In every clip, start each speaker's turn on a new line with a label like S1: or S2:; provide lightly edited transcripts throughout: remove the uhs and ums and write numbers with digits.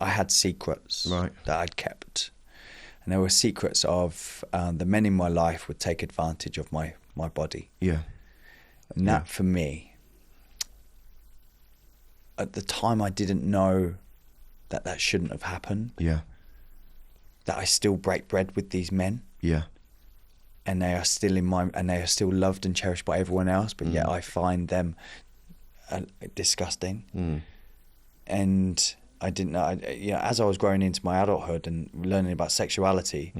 S1: I had secrets
S2: Right.
S1: that I'd kept. And there were secrets of the men in my life would take advantage of my body.
S2: Yeah.
S1: And that, for me, at the time I didn't know that shouldn't have happened.
S2: Yeah.
S1: That I still break bread with these men.
S2: Yeah.
S1: And they are still and they are still loved and cherished by everyone else, but yet I find them disgusting. And I didn't know, as I was growing into my adulthood and learning about sexuality,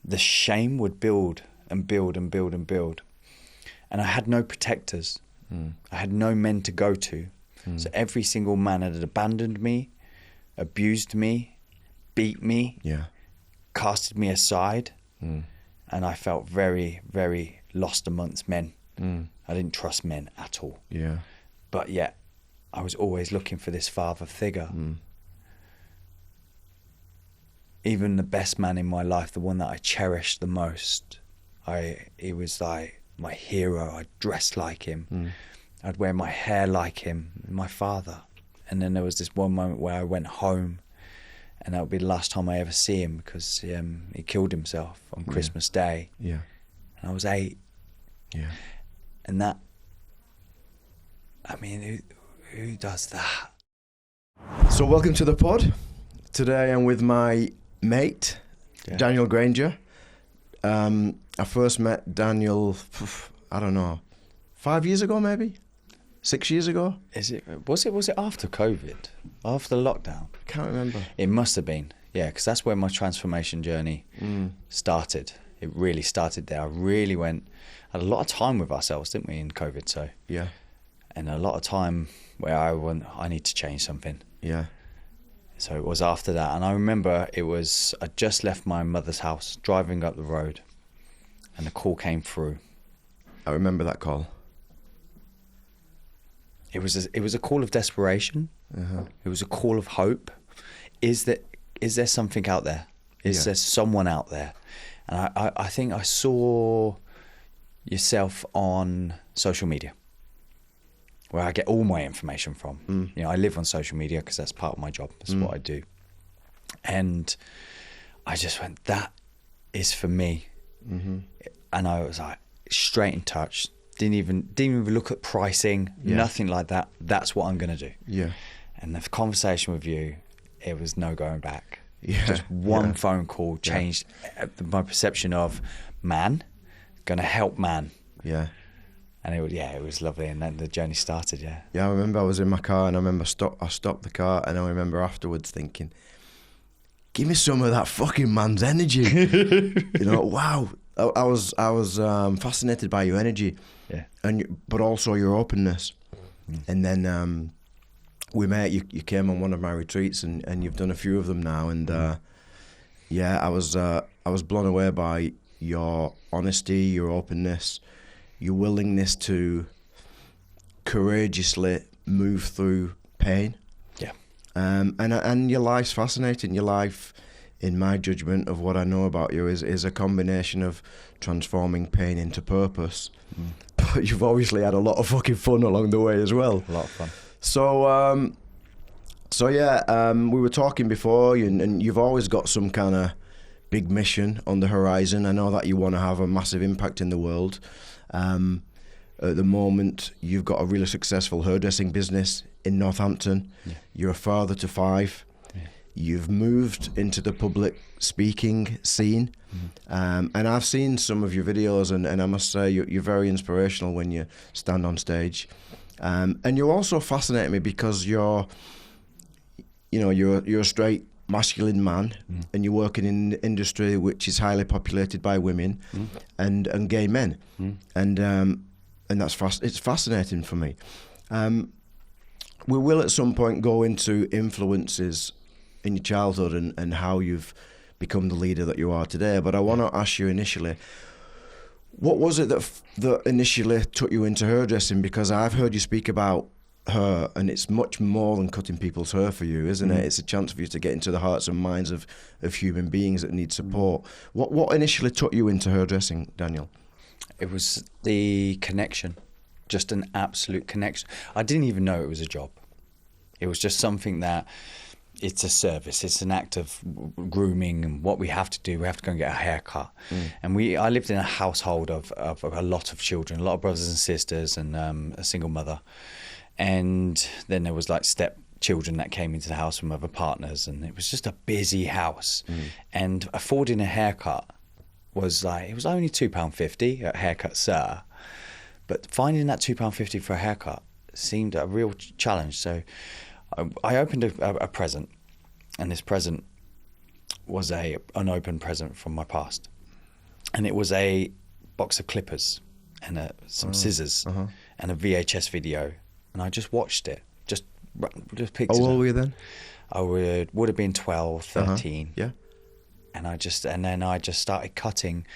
S1: the shame would build and build and build and build. And I had no protectors. I had no men to go to. So every single man had abandoned me, abused me, beat me, casted me aside. And I felt very, very lost amongst men. I didn't trust men at all.
S2: Yeah.
S1: But yet, I was always looking for this father figure. Even the best man in my life, the one that I cherished the most, he was like my hero. I dressed like him. I'd wear my hair like him, my father. And then there was this one moment where I went home, and that would be the last time I ever see him, because he killed himself on Christmas Day.
S2: Yeah.
S1: And I was 8.
S2: Yeah.
S1: And that, I mean, who does that?
S2: So welcome to the pod. Today I'm with my mate, Daniel Granger. I first met Daniel, I don't know, 5 years ago maybe? 6 years ago?
S1: Was it after COVID? After the lockdown?
S2: I can't remember.
S1: It must have been, yeah, because that's where my transformation journey started. It really started there. I really had a lot of time with ourselves, didn't we, in COVID? So
S2: Yeah.
S1: and a lot of time where I need to change something.
S2: Yeah.
S1: So it was after that, and I remember I just left my mother's house, driving up the road, and the call came through.
S2: I remember that call.
S1: It was a call of desperation. It was a call of hope. Is there something out there? Is there someone out there? And I think I saw yourself on social media, where I get all my information from. I live on social media because that's part of my job. That's what I do. And I just went, that is for me. And I was like, straight in touch. Didn't even look at pricing, nothing like that. That's what I'm going to do. Yeah. And the conversation with you, it was no going back. Yeah. Just one phone call changed my perception of man, going to help man. Yeah. And it was lovely, and then the journey started. Yeah.
S2: Yeah, I remember I was in my car, and I remember I stopped the car, and I remember afterwards thinking, "Give me some of that fucking man's energy." Wow. I was fascinated by your energy, but also your openness. And then we met. You came on one of my retreats, and you've done a few of them now. And I was blown away by your honesty, your openness, your willingness to courageously move through pain. Yeah. And your life's fascinating. Your life, in my judgment of what I know about you, is a combination of transforming pain into purpose. But you've obviously had a lot of fucking fun along the way as well.
S1: A lot of fun.
S2: We were talking before, and you've always got some kind of big mission on the horizon. I know that you want to have a massive impact in the world. At the moment, you've got a really successful hairdressing business in Northampton. Yeah. You're a father to 5. Yeah. You've moved into the public speaking scene. And I've seen some of your videos, and I must say you're very inspirational when you stand on stage. And you also fascinate me because you're a straight masculine man, and you're working in an industry which is highly populated by women and gay men, and that's it's fascinating for me. We will at some point go into influences in your childhood and how you've become the leader that you are today. But I want to ask you initially, what was it that initially took you into hairdressing? Because I've heard you speak about hair, and it's much more than cutting people's hair for you, isn't it? It's a chance for you to get into the hearts and minds of human beings that need support. What initially took you into hairdressing, Daniel?
S1: It was the connection, just an absolute connection. I didn't even know it was a job. It was just something that it's a service. It's an act of grooming, and what we have to do, we have to go and get a haircut. And I lived in a household of a lot of children, a lot of brothers and sisters, and a single mother. And then there was like step children that came into the house from other partners, and it was just a busy house. And affording a haircut was like, it was only £2.50 at Haircut Sir, but finding that £2.50 for a haircut seemed a real challenge. So I opened a present, and this present was an unopened present from my past, and it was a box of clippers and some scissors and a VHS video, and I just watched it, just picked it up.
S2: How old were you then?
S1: I would have been 12, 13.
S2: Yeah.
S1: And then I just started cutting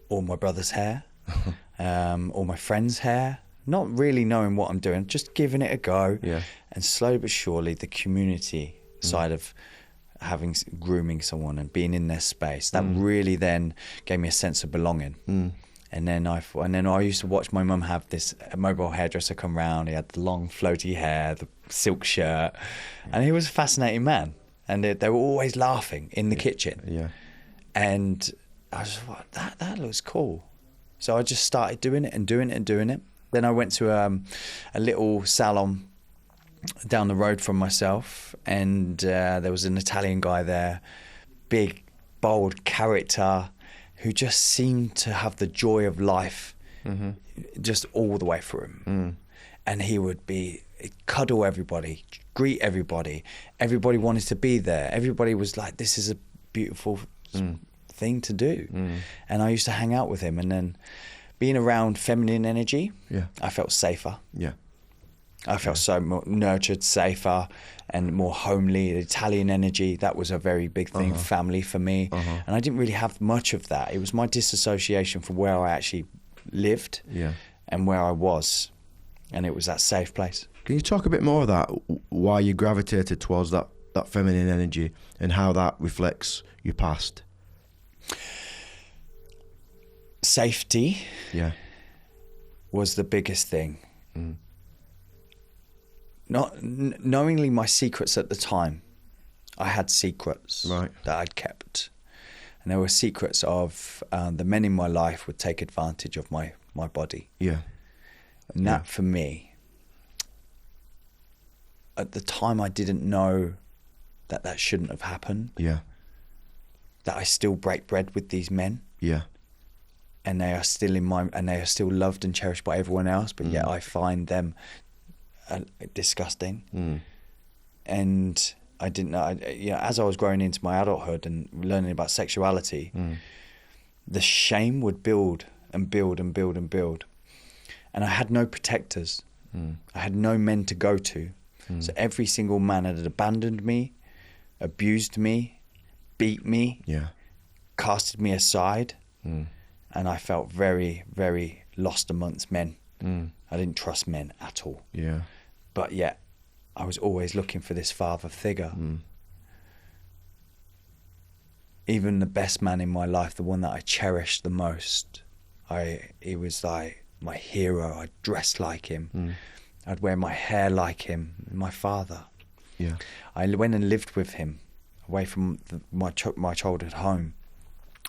S1: all my brother's hair, all my friends' hair, not really knowing what I'm doing, just giving it a go.
S2: Yeah.
S1: And slowly but surely, the community side of grooming someone and being in their space, that really then gave me a sense of belonging. And then I used to watch my mum have this mobile hairdresser come round. He had the long floaty hair, the silk shirt, and he was a fascinating man. And they were always laughing in the kitchen.
S2: Yeah.
S1: And I was like, that looks cool. So I just started doing it and doing it and doing it. Then I went to a little salon down the road from myself, and there was an Italian guy there, big, bold character, who just seemed to have the joy of life just all the way through him. And he'd cuddle everybody, greet everybody. Everybody wanted to be there. Everybody was like, this is a beautiful thing to do. And I used to hang out with him, and then being around feminine energy, I felt safer.
S2: Yeah.
S1: I felt so more nurtured, safer, and more homely. The Italian energy, that was a very big thing, family for me. And I didn't really have much of that. It was my disassociation from where I actually lived and where I was. And it was that safe place.
S2: Can you talk a bit more of that, why you gravitated towards that feminine energy and how that reflects your past?
S1: Safety was the biggest thing. Not knowingly my secrets at the time. I had secrets that I'd kept, and there were secrets of the men in my life would take advantage of my body. And that for me, at the time, I didn't know that shouldn't have happened. That I still break bread with these men. And they are still and they are still loved and cherished by everyone else, but yet I find them disgusting. And I didn't know, as I was growing into my adulthood and learning about sexuality, the shame would build and build and build and build. And I had no protectors. I had no men to go to. So every single man had abandoned me, abused me, beat me, casted me aside. And I felt very, very lost amongst men. I didn't trust men at all. But yet, I was always looking for this father figure. Even the best man in my life, the one that I cherished the most, he was like my hero. I dressed like him. I'd wear my hair like him, my father. I went and lived with him away from my childhood home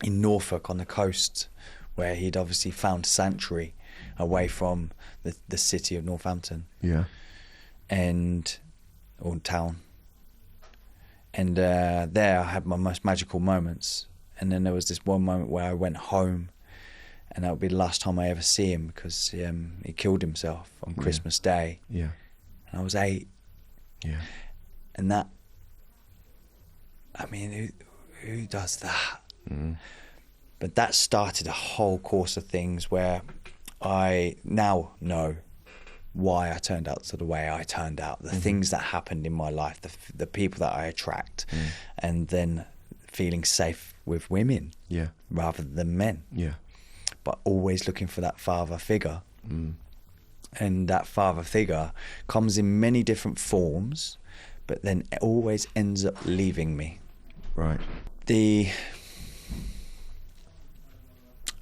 S1: in Norfolk on the coast, where he'd obviously found sanctuary away from the city of Northampton. Or town. And there I had my most magical moments. And then there was this one moment where I went home, and that would be the last time I ever see him, because he killed himself on Christmas Day. And I was 8. And that, I mean, who does that? But that started a whole course of things where I now know why I turned out to the way I turned out, the things that happened in my life, the people that I attract, and then feeling safe with women rather than men. But always looking for that father figure. And that father figure comes in many different forms, but then it always ends up leaving me. The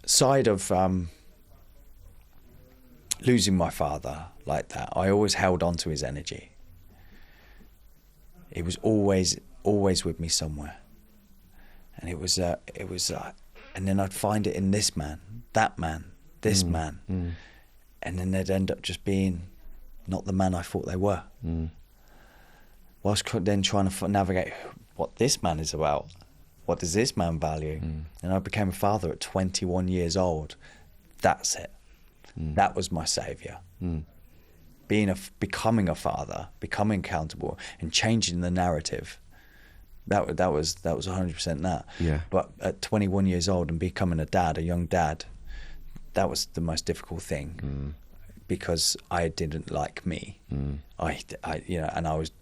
S1: side of losing my father like that, I always held on to his energy. He was always with me somewhere. And it was and then I'd find it in this man, that man, this man. And then they'd end up just being not the man I thought they were. Whilst then trying to navigate what this man is about. What does this man value? And I became a father at 21 years old. That's it. That was my saviour. Becoming a father, becoming accountable, and changing the narrative. That was 100% that.
S2: Yeah.
S1: But at 21 years old and becoming a young dad, that was the most difficult thing, because I didn't like me. I and I was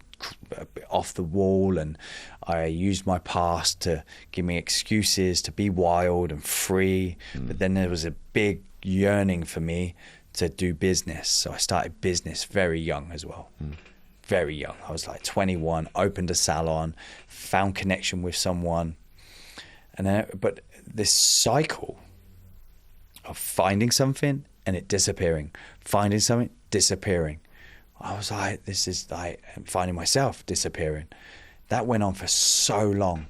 S1: off the wall, and I used my past to give me excuses to be wild and free. But then there was a big yearning for me to do business, so I started business very young as well. Very young. I was like 21, opened a salon, found connection with someone, and then, but this cycle of finding something and it disappearing, finding something, disappearing. I was like, this is like finding myself, disappearing. That went on for so long.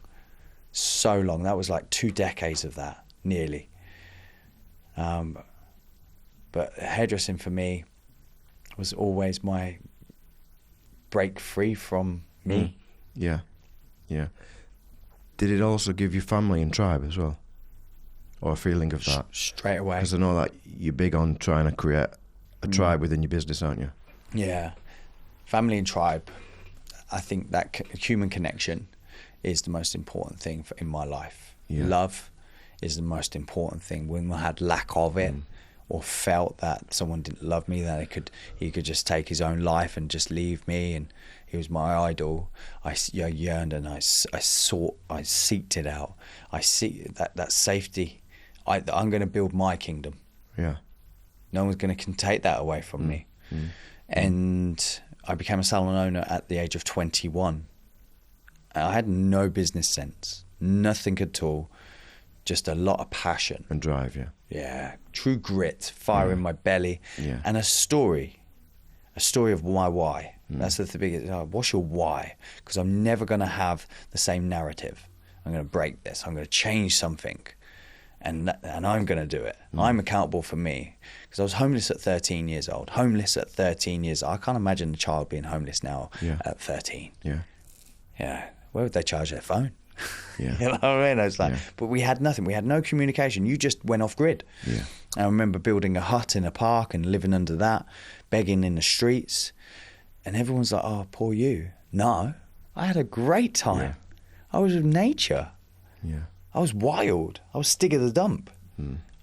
S1: That was like 2 decades of that, nearly. But hairdressing for me was always my break free from me.
S2: Yeah. Did it also give you family and tribe as well? Or a feeling of that?
S1: Straight away.
S2: Because I know that you're big on trying to create a tribe within your business, aren't you?
S1: Yeah. Family and tribe. I think that human connection is the most important thing in my life. Yeah. Love is the most important thing. When I had lack of it, or felt that someone didn't love me, that he could just take his own life and just leave me, and he was my idol, I yearned and I seeked it out. I see that safety. I'm going to build my kingdom. Yeah. No one's going to take that away from me. And I became a salon owner at the age of 21. I had no business sense, nothing at all, just a lot of passion.
S2: And drive,
S1: Yeah, true grit, fire in my belly, and a story of my why. That's the biggest. What's your why? Because I'm never going to have the same narrative. I'm going to break this. I'm going to change something, and I'm going to do it. I'm accountable for me, because I was homeless at 13 years old. I can't imagine a child being homeless now at 13. Yeah. Where would they charge their phone? You know what I mean? I was like, but we had nothing. We had no communication. You just went off grid. I remember building a hut in a park and living under that, begging in the streets, and everyone's like, "Oh, poor you." No, I had a great time. I was with nature. I was wild. I was stig of the dump.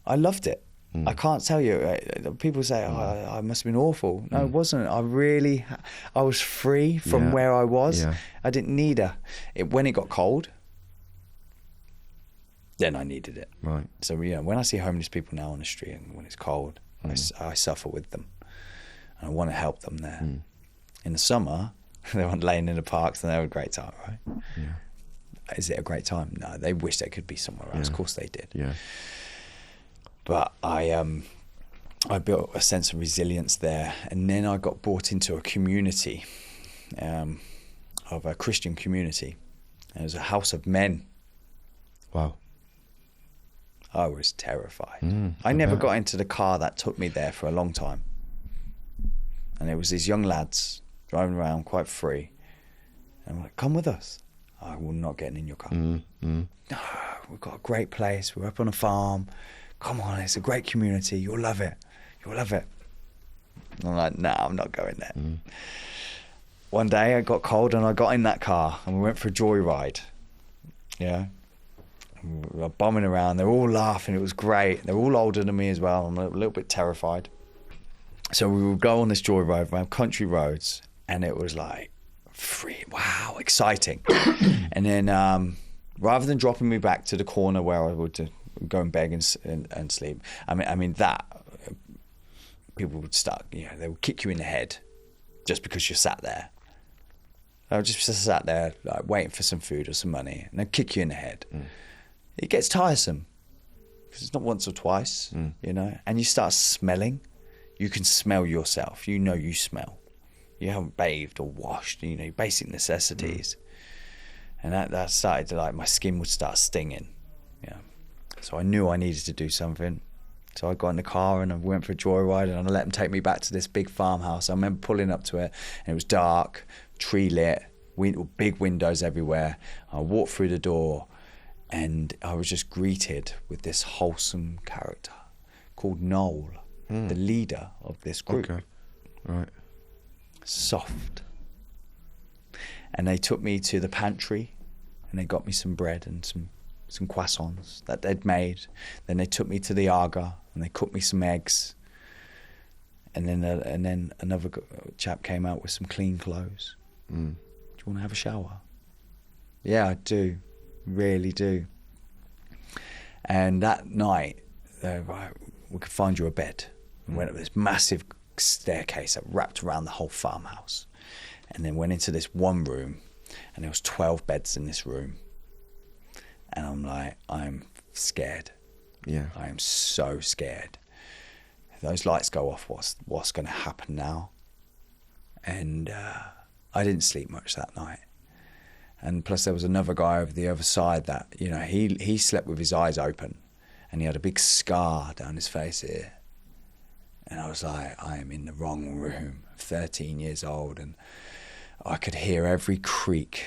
S1: I loved it. I can't tell you. People say, "Oh, I must have been awful." No, it wasn't. I was free from where I was. I didn't need when it got cold, then I needed it.
S2: Right.
S1: So when I see homeless people now on the street and when it's cold, I suffer with them. And I want to help them there. In the summer, they weren't laying in the parks and they had a great time, right? Is it a great time? No, they wish they could be somewhere else. Of course they did. But I built a sense of resilience there, and then I got brought into a community, of a Christian community. And it was a house of men.
S2: Wow.
S1: I was terrified. I never got into the car that took me there for a long time. And it was these young lads driving around quite free. And I'm like, "Come with us." "I will not get in your car." "No, we've got a great place. We're up on a farm. Come on, it's a great community. You'll love it. You'll love it." And I'm like, "No, I'm not going there." One day I got cold and I got in that car and we went for a joyride. We were bombing around. They were all laughing. It was great. They were all older than me as well. I'm a little bit terrified. So we would go on this joyride around country roads, and it was like free. Wow, exciting. And then rather than dropping me back to the corner where I would go and beg and sleep, I mean that people would start, they would kick you in the head just because you sat there. I just sat there like waiting for some food or some money, and they'd kick you in the head. It gets tiresome because it's not once or twice, and you start smelling. You can smell yourself. You smell. You haven't bathed or washed, basic necessities. And that started to, like, my skin would start stinging. Yeah. So I knew I needed to do something. So I got in the car and I went for a joyride, and I let them take me back to this big farmhouse. I remember pulling up to it, and it was dark, tree lit, big windows everywhere. I walked through the door, and I was just greeted with this wholesome character called Noel, the leader of this group.
S2: Okay. Right.
S1: Soft. And they took me to the pantry, and they got me some bread and some croissants that they'd made. Then they took me to the Aga, and they cooked me some eggs. And then another chap came out with some clean clothes. Do you want to have a shower? Yeah, I do. Really do. And that night, they were like, we could find you a bed. We went up this massive staircase that wrapped around the whole farmhouse, and then went into this one room, and there was 12 beds in this room. And I'm like, I'm scared.
S2: Yeah.
S1: I am so scared. If those lights go off, what's going to happen now? And I didn't sleep much that night. And plus there was another guy over the other side that, he slept with his eyes open, and he had a big scar down his face here. And I was like, I am in the wrong room. 13 years old, and I could hear every creak.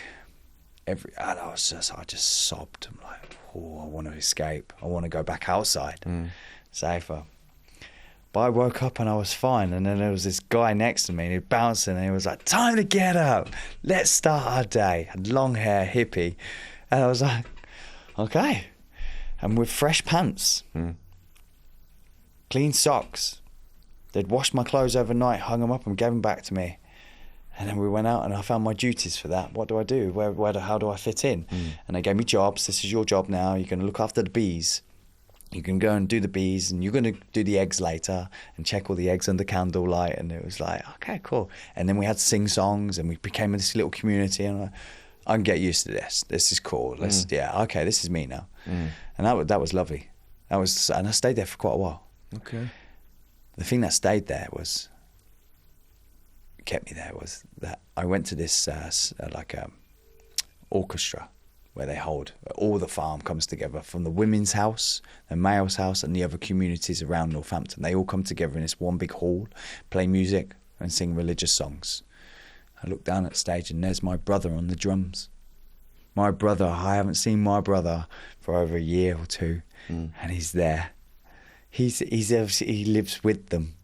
S1: And I just sobbed. I'm like, oh, I want to escape. I want to go back outside. Safer. But I woke up and I was fine. And then there was this guy next to me, and he was bouncing, and he was like, time to get up. Let's start our day. Had long hair, hippie. And I was like, okay. And with fresh pants, clean socks. They'd washed my clothes overnight, hung them up, and gave them back to me. And then we went out, and I found my duties for that. What do I do? How do I fit in? And they gave me jobs. This is your job now. You're going to look after the bees. You can go and do the bees, and you're going to do the eggs later and check all the eggs under candlelight. And it was like, okay, cool. And then we had to sing songs, and we became this little community. And I can get used to this. This is cool. Okay, this is me now. And that was lovely. And I stayed there for quite a while.
S2: Okay.
S1: The thing that kept me there was that I went to this orchestra where they hold, all the farm comes together, from the women's house, the male's house, and the other communities around Northampton. They all come together in this one big hall, play music and sing religious songs. I looked down at stage, and there's my brother on the drums. My brother, I haven't seen my brother for over a year or two, and he's there. He lives with them.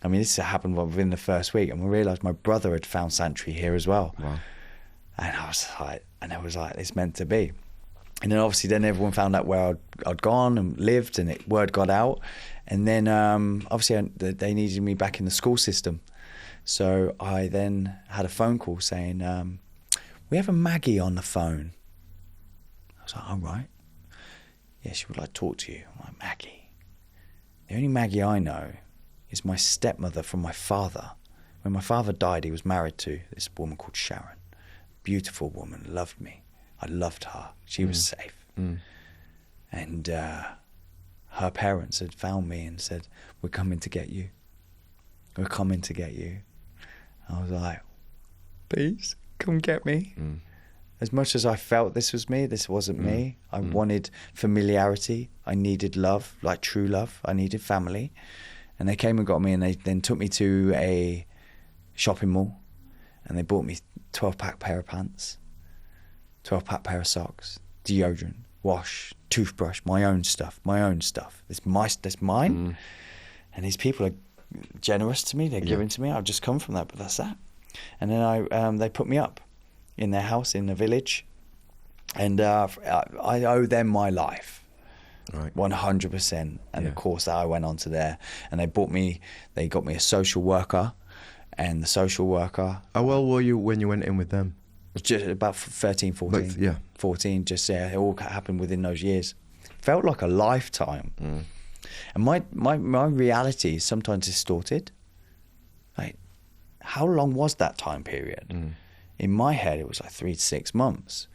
S1: I mean, this happened within the first week, and we realised my brother had found sanctuary here as well. Wow. And I was like, it's meant to be. And then obviously everyone found out where I'd gone and lived, and word got out. And then obviously they needed me back in the school system. So I then had a phone call saying, we have a Maggie on the phone. I was like, all right. Yeah, she would like to talk to you. I'm like, Maggie? The only Maggie I know is my stepmother from my father. When my father died, he was married to this woman called Sharon. Beautiful woman, loved me. I loved her. She was safe. And her parents had found me and said, we're coming to get you. We're coming to get you. I was like, please, come get me. As much as I felt this was me, this wasn't me. I wanted familiarity. I needed love, like true love. I needed family. And they came and got me, and they then took me to a shopping mall, and they bought me 12-pack pair of pants, 12-pack pair of socks, deodorant, wash, toothbrush, my own stuff. It's mine. And these people are generous to me. They're giving to me. I've just come from that, but that's that. And then they put me up in their house in the village, and I owe them my life, right, 100%. And of course, I went on to there, and they got me a social worker, and the social worker.
S2: How well were you when you went in with them?
S1: Just about 13, 14. 14. Just it all happened within those years. Felt like a lifetime. And my reality is sometimes distorted. Like, how long was that time period? In my head, it was like 3 to 6 months.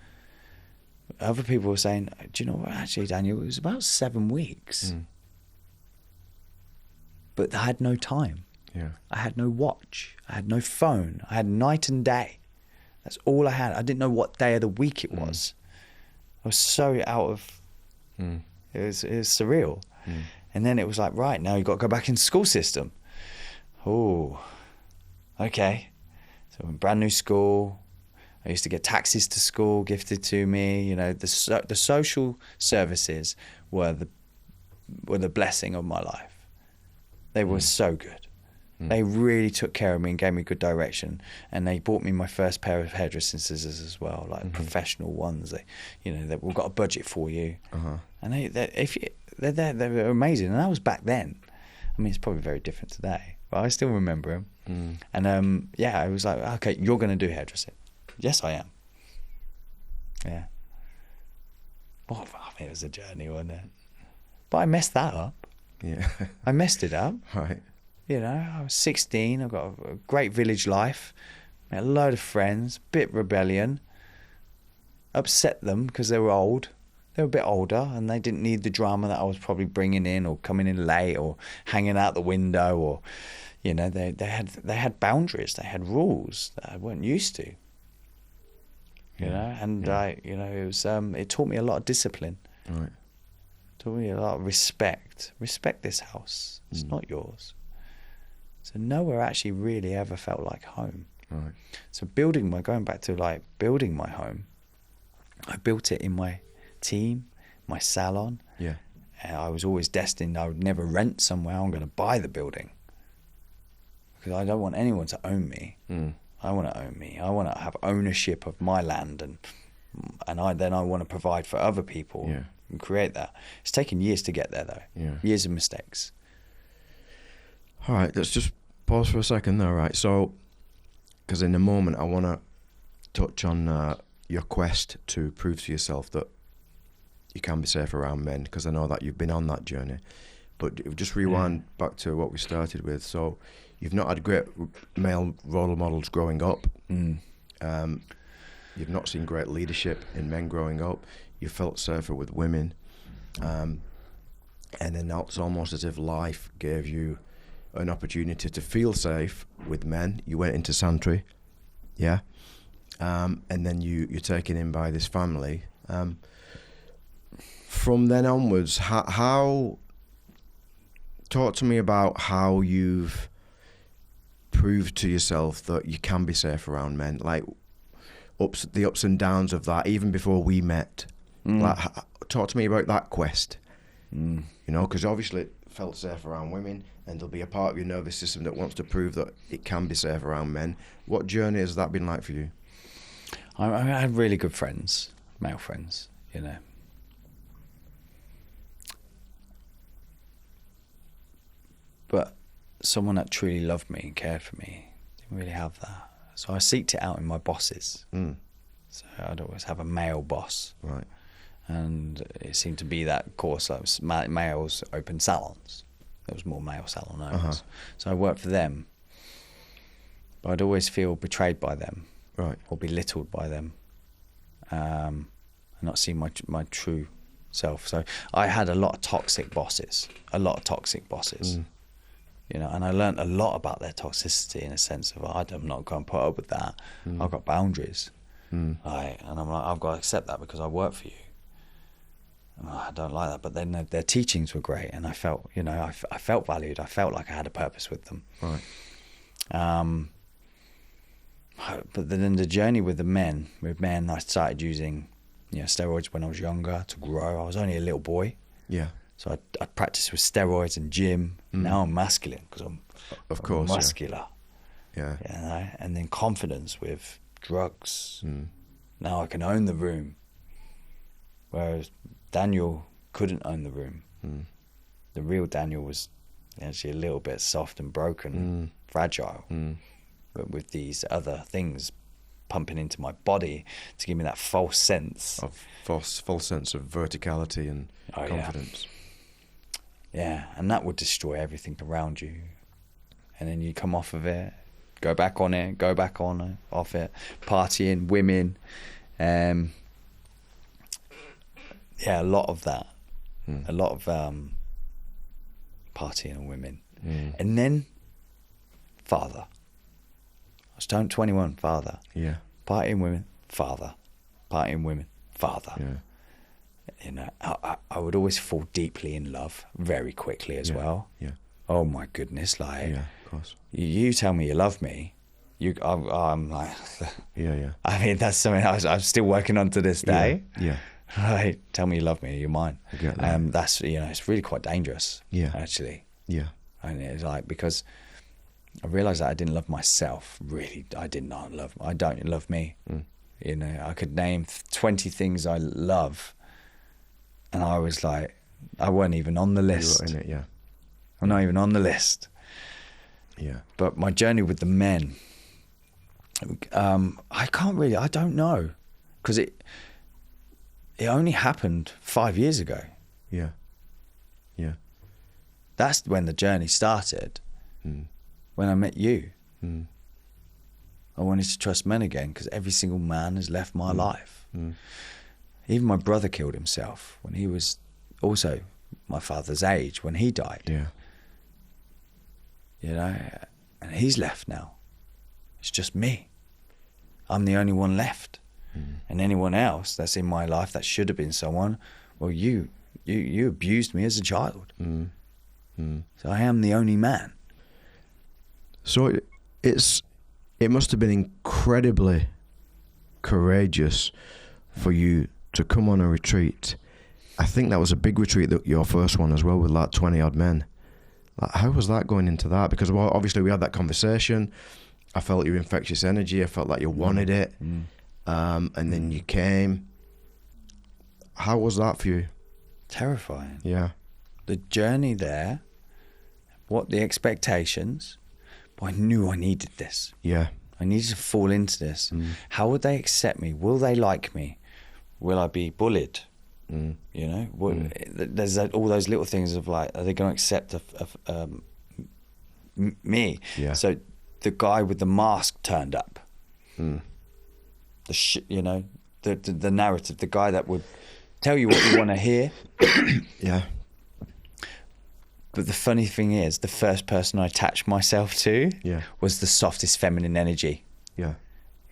S1: Other people were saying, do you know what, actually, Daniel, it was about 7 weeks. But I had no time.
S2: Yeah.
S1: I had no watch. I had no phone. I had night and day. That's all I had. I didn't know what day of the week it was. I was so out of... It was surreal. And then it was like, right, now you've got to go back into the school system. Oh, okay. So in brand new school, I used to get taxis to school gifted to me. You know, the social services were the blessing of my life. They were so good. They really took care of me and gave me good direction. And they bought me my first pair of hairdressing scissors as well, like professional ones. We've got a budget for you. And they're amazing. And that was back then. I mean, it's probably very different today, but I still remember them. And I was like, okay, you're going to do hairdressing. Yes, I am. Yeah. Well, I mean, it was a journey, wasn't it? But I messed that up.
S2: Yeah.
S1: I messed it up.
S2: Right.
S1: You know, I was 16. I've got a great village life. Met a load of friends. Bit rebellion. Upset them because they were old. They were a bit older and they didn't need the drama that I was probably bringing in, or coming in late, or hanging out the window, or, you know, they had boundaries. They had rules that I weren't used to. You know, and it taught me a lot of discipline.
S2: Right.
S1: It taught me a lot of respect. Respect this house. It's not yours. So nowhere actually really ever felt like home.
S2: Right.
S1: So going back to building my home, I built it in my team, my salon.
S2: Yeah.
S1: I was always destined I would never rent somewhere. I'm going to buy the building because I don't want anyone to own me. I want to own me. I want to have ownership of my land, and I want to provide for other people and create that. It's taken years to get there, though.
S2: Yeah.
S1: Years of mistakes.
S2: All right, let's just pause for a second there, right? So, because in a moment I want to touch on your quest to prove to yourself that you can be safe around men, because I know that you've been on that journey. But just rewind back to what we started with. So, you've not had great male role models growing up. You've not seen great leadership in men growing up. You felt safer with women. And then now it's almost as if life gave you an opportunity to feel safe with men. You went into Santry, yeah? And then you're taken in by this family. From then onwards, how talk to me about how you've proved to yourself that you can be safe around men, like the ups and downs of that, even before we met. Like, talk to me about that quest. You know, because obviously it felt safe around women, and there'll be a part of your nervous system that wants to prove that it can be safe around men. What journey has that been like for you?
S1: I had really good friends, male friends, you know. But someone that truly loved me and cared for me didn't really have that. So I seeked it out in my bosses. So I'd always have a male boss.
S2: Right.
S1: And it seemed to be that course, like males open salons. There was more male salon owners. So I worked for them. But I'd always feel betrayed by them.
S2: Right.
S1: Or belittled by them. And not see my true self. So I had a lot of toxic bosses. You know, and I learned a lot about their toxicity in a sense of, I'm not going to put up with that. I've got boundaries. Right? And I'm like, I've got to accept that because I work for you. And I don't like that. But then their teachings were great, and I felt, you know, I felt valued. I felt like I had a purpose with them.
S2: Right.
S1: But then the journey with men, I started using, you know, steroids when I was younger to grow. I was only a little boy.
S2: Yeah.
S1: So I practiced with steroids and gym. Now I'm masculine because I'm muscular.
S2: Yeah.
S1: You know? And then confidence with drugs. Now I can own the room. Whereas Daniel couldn't own the room. The real Daniel was actually a little bit soft and broken, fragile. But with these other things pumping into my body to give me that false sense
S2: of false sense of verticality and confidence.
S1: Yeah, and that would destroy everything around you. And then you come off of it, go back on it, off it, partying, women. Yeah, a lot of that. A lot of partying and women. And then father. I was 21, father.
S2: Yeah.
S1: Partying women, father. Partying women, father.
S2: Yeah.
S1: You know, I would always fall deeply in love very quickly as well.
S2: Yeah.
S1: Oh my goodness, like,
S2: Yeah, of course.
S1: you tell me you love me, I'm like,
S2: Yeah.
S1: I mean, that's something I'm still working on to this day.
S2: Yeah.
S1: Right, tell me you love me, you're mine.
S2: I get that.
S1: That's, you know, it's really quite dangerous.
S2: Yeah.
S1: Actually.
S2: Yeah.
S1: And it's like, because I realised that I didn't love myself. Really, I don't love me. You know, I could name 20 things I love, and I was like, I wasn't even on the list.
S2: You were in it, yeah.
S1: I'm not even on the list.
S2: Yeah.
S1: But my journey with the men, I don't know, because it only happened 5 years ago.
S2: Yeah. Yeah.
S1: That's when the journey started. When I met you. I wanted to trust men again, because every single man has left my life. Even my brother killed himself when he was also my father's age, when he died.
S2: Yeah.
S1: You know, and he's left now. It's just me. I'm the only one left. And anyone else that's in my life that should have been someone, well, you abused me as a child. So I am the only man.
S2: So it must have been incredibly courageous for you to come on a retreat. I think that was a big retreat, your first one as well, with like 20 odd men. Like, how was that going into that? Because obviously we had that conversation. I felt your infectious energy. I felt like you wanted it. And then you came. How was that for you?
S1: Terrifying.
S2: Yeah.
S1: The journey there, what the expectations, but I knew I needed this.
S2: Yeah.
S1: I needed to fall into this. How would they accept me? Will they like me? Will I be bullied? You know, there's all those little things of like, are they going to accept me?
S2: Yeah.
S1: So the guy with the mask turned up. You know, the narrative, the guy that would tell you what you want to hear.
S2: Yeah.
S1: But the funny thing is, the first person I attached myself to was the softest feminine energy.
S2: Yeah.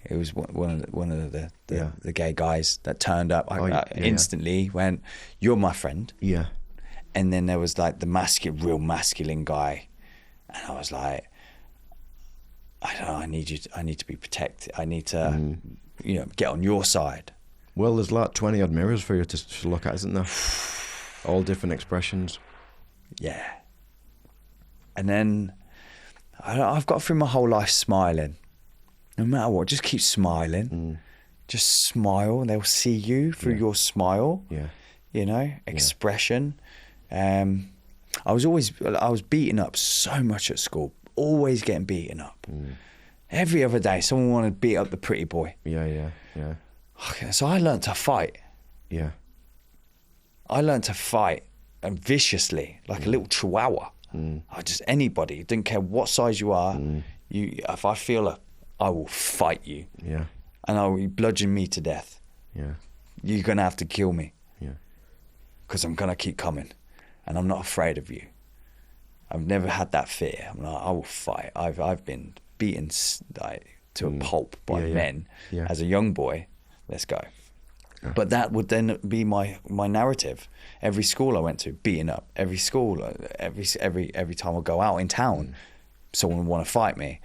S1: It was one of the gay guys that turned up. I instantly went, "You're my friend."
S2: Yeah.
S1: And then there was like the real masculine guy, and I was like, "I don't know. I need to be protected. I need to, you know, get on your side."
S2: Well, there's like 20 odd mirrors for you to look at, isn't there? All different expressions.
S1: Yeah. And then I've got through my whole life smiling. No matter what, just keep smiling. Just smile, and they'll see you through your smile. Yeah. You know, expression. I was beaten up so much at school. Always getting beaten up. Every other day, someone wanted to beat up the pretty boy. Yeah. So I learned to fight. Yeah. I learned to fight, and viciously, like a little chihuahua. Anybody, didn't care what size you are. If I feel I will fight you. Yeah. And I will bludgeon me to death. Yeah. You're gonna have to kill me. Yeah. Because I'm gonna keep coming, and I'm not afraid of you. I've never had that fear. I'm like, I will fight. I've been beaten like to a pulp by men as a young boy. Let's go. Yeah. But that would then be my narrative. Every school I went to, beaten up. Every school, every time I go out in town, someone would want to fight me.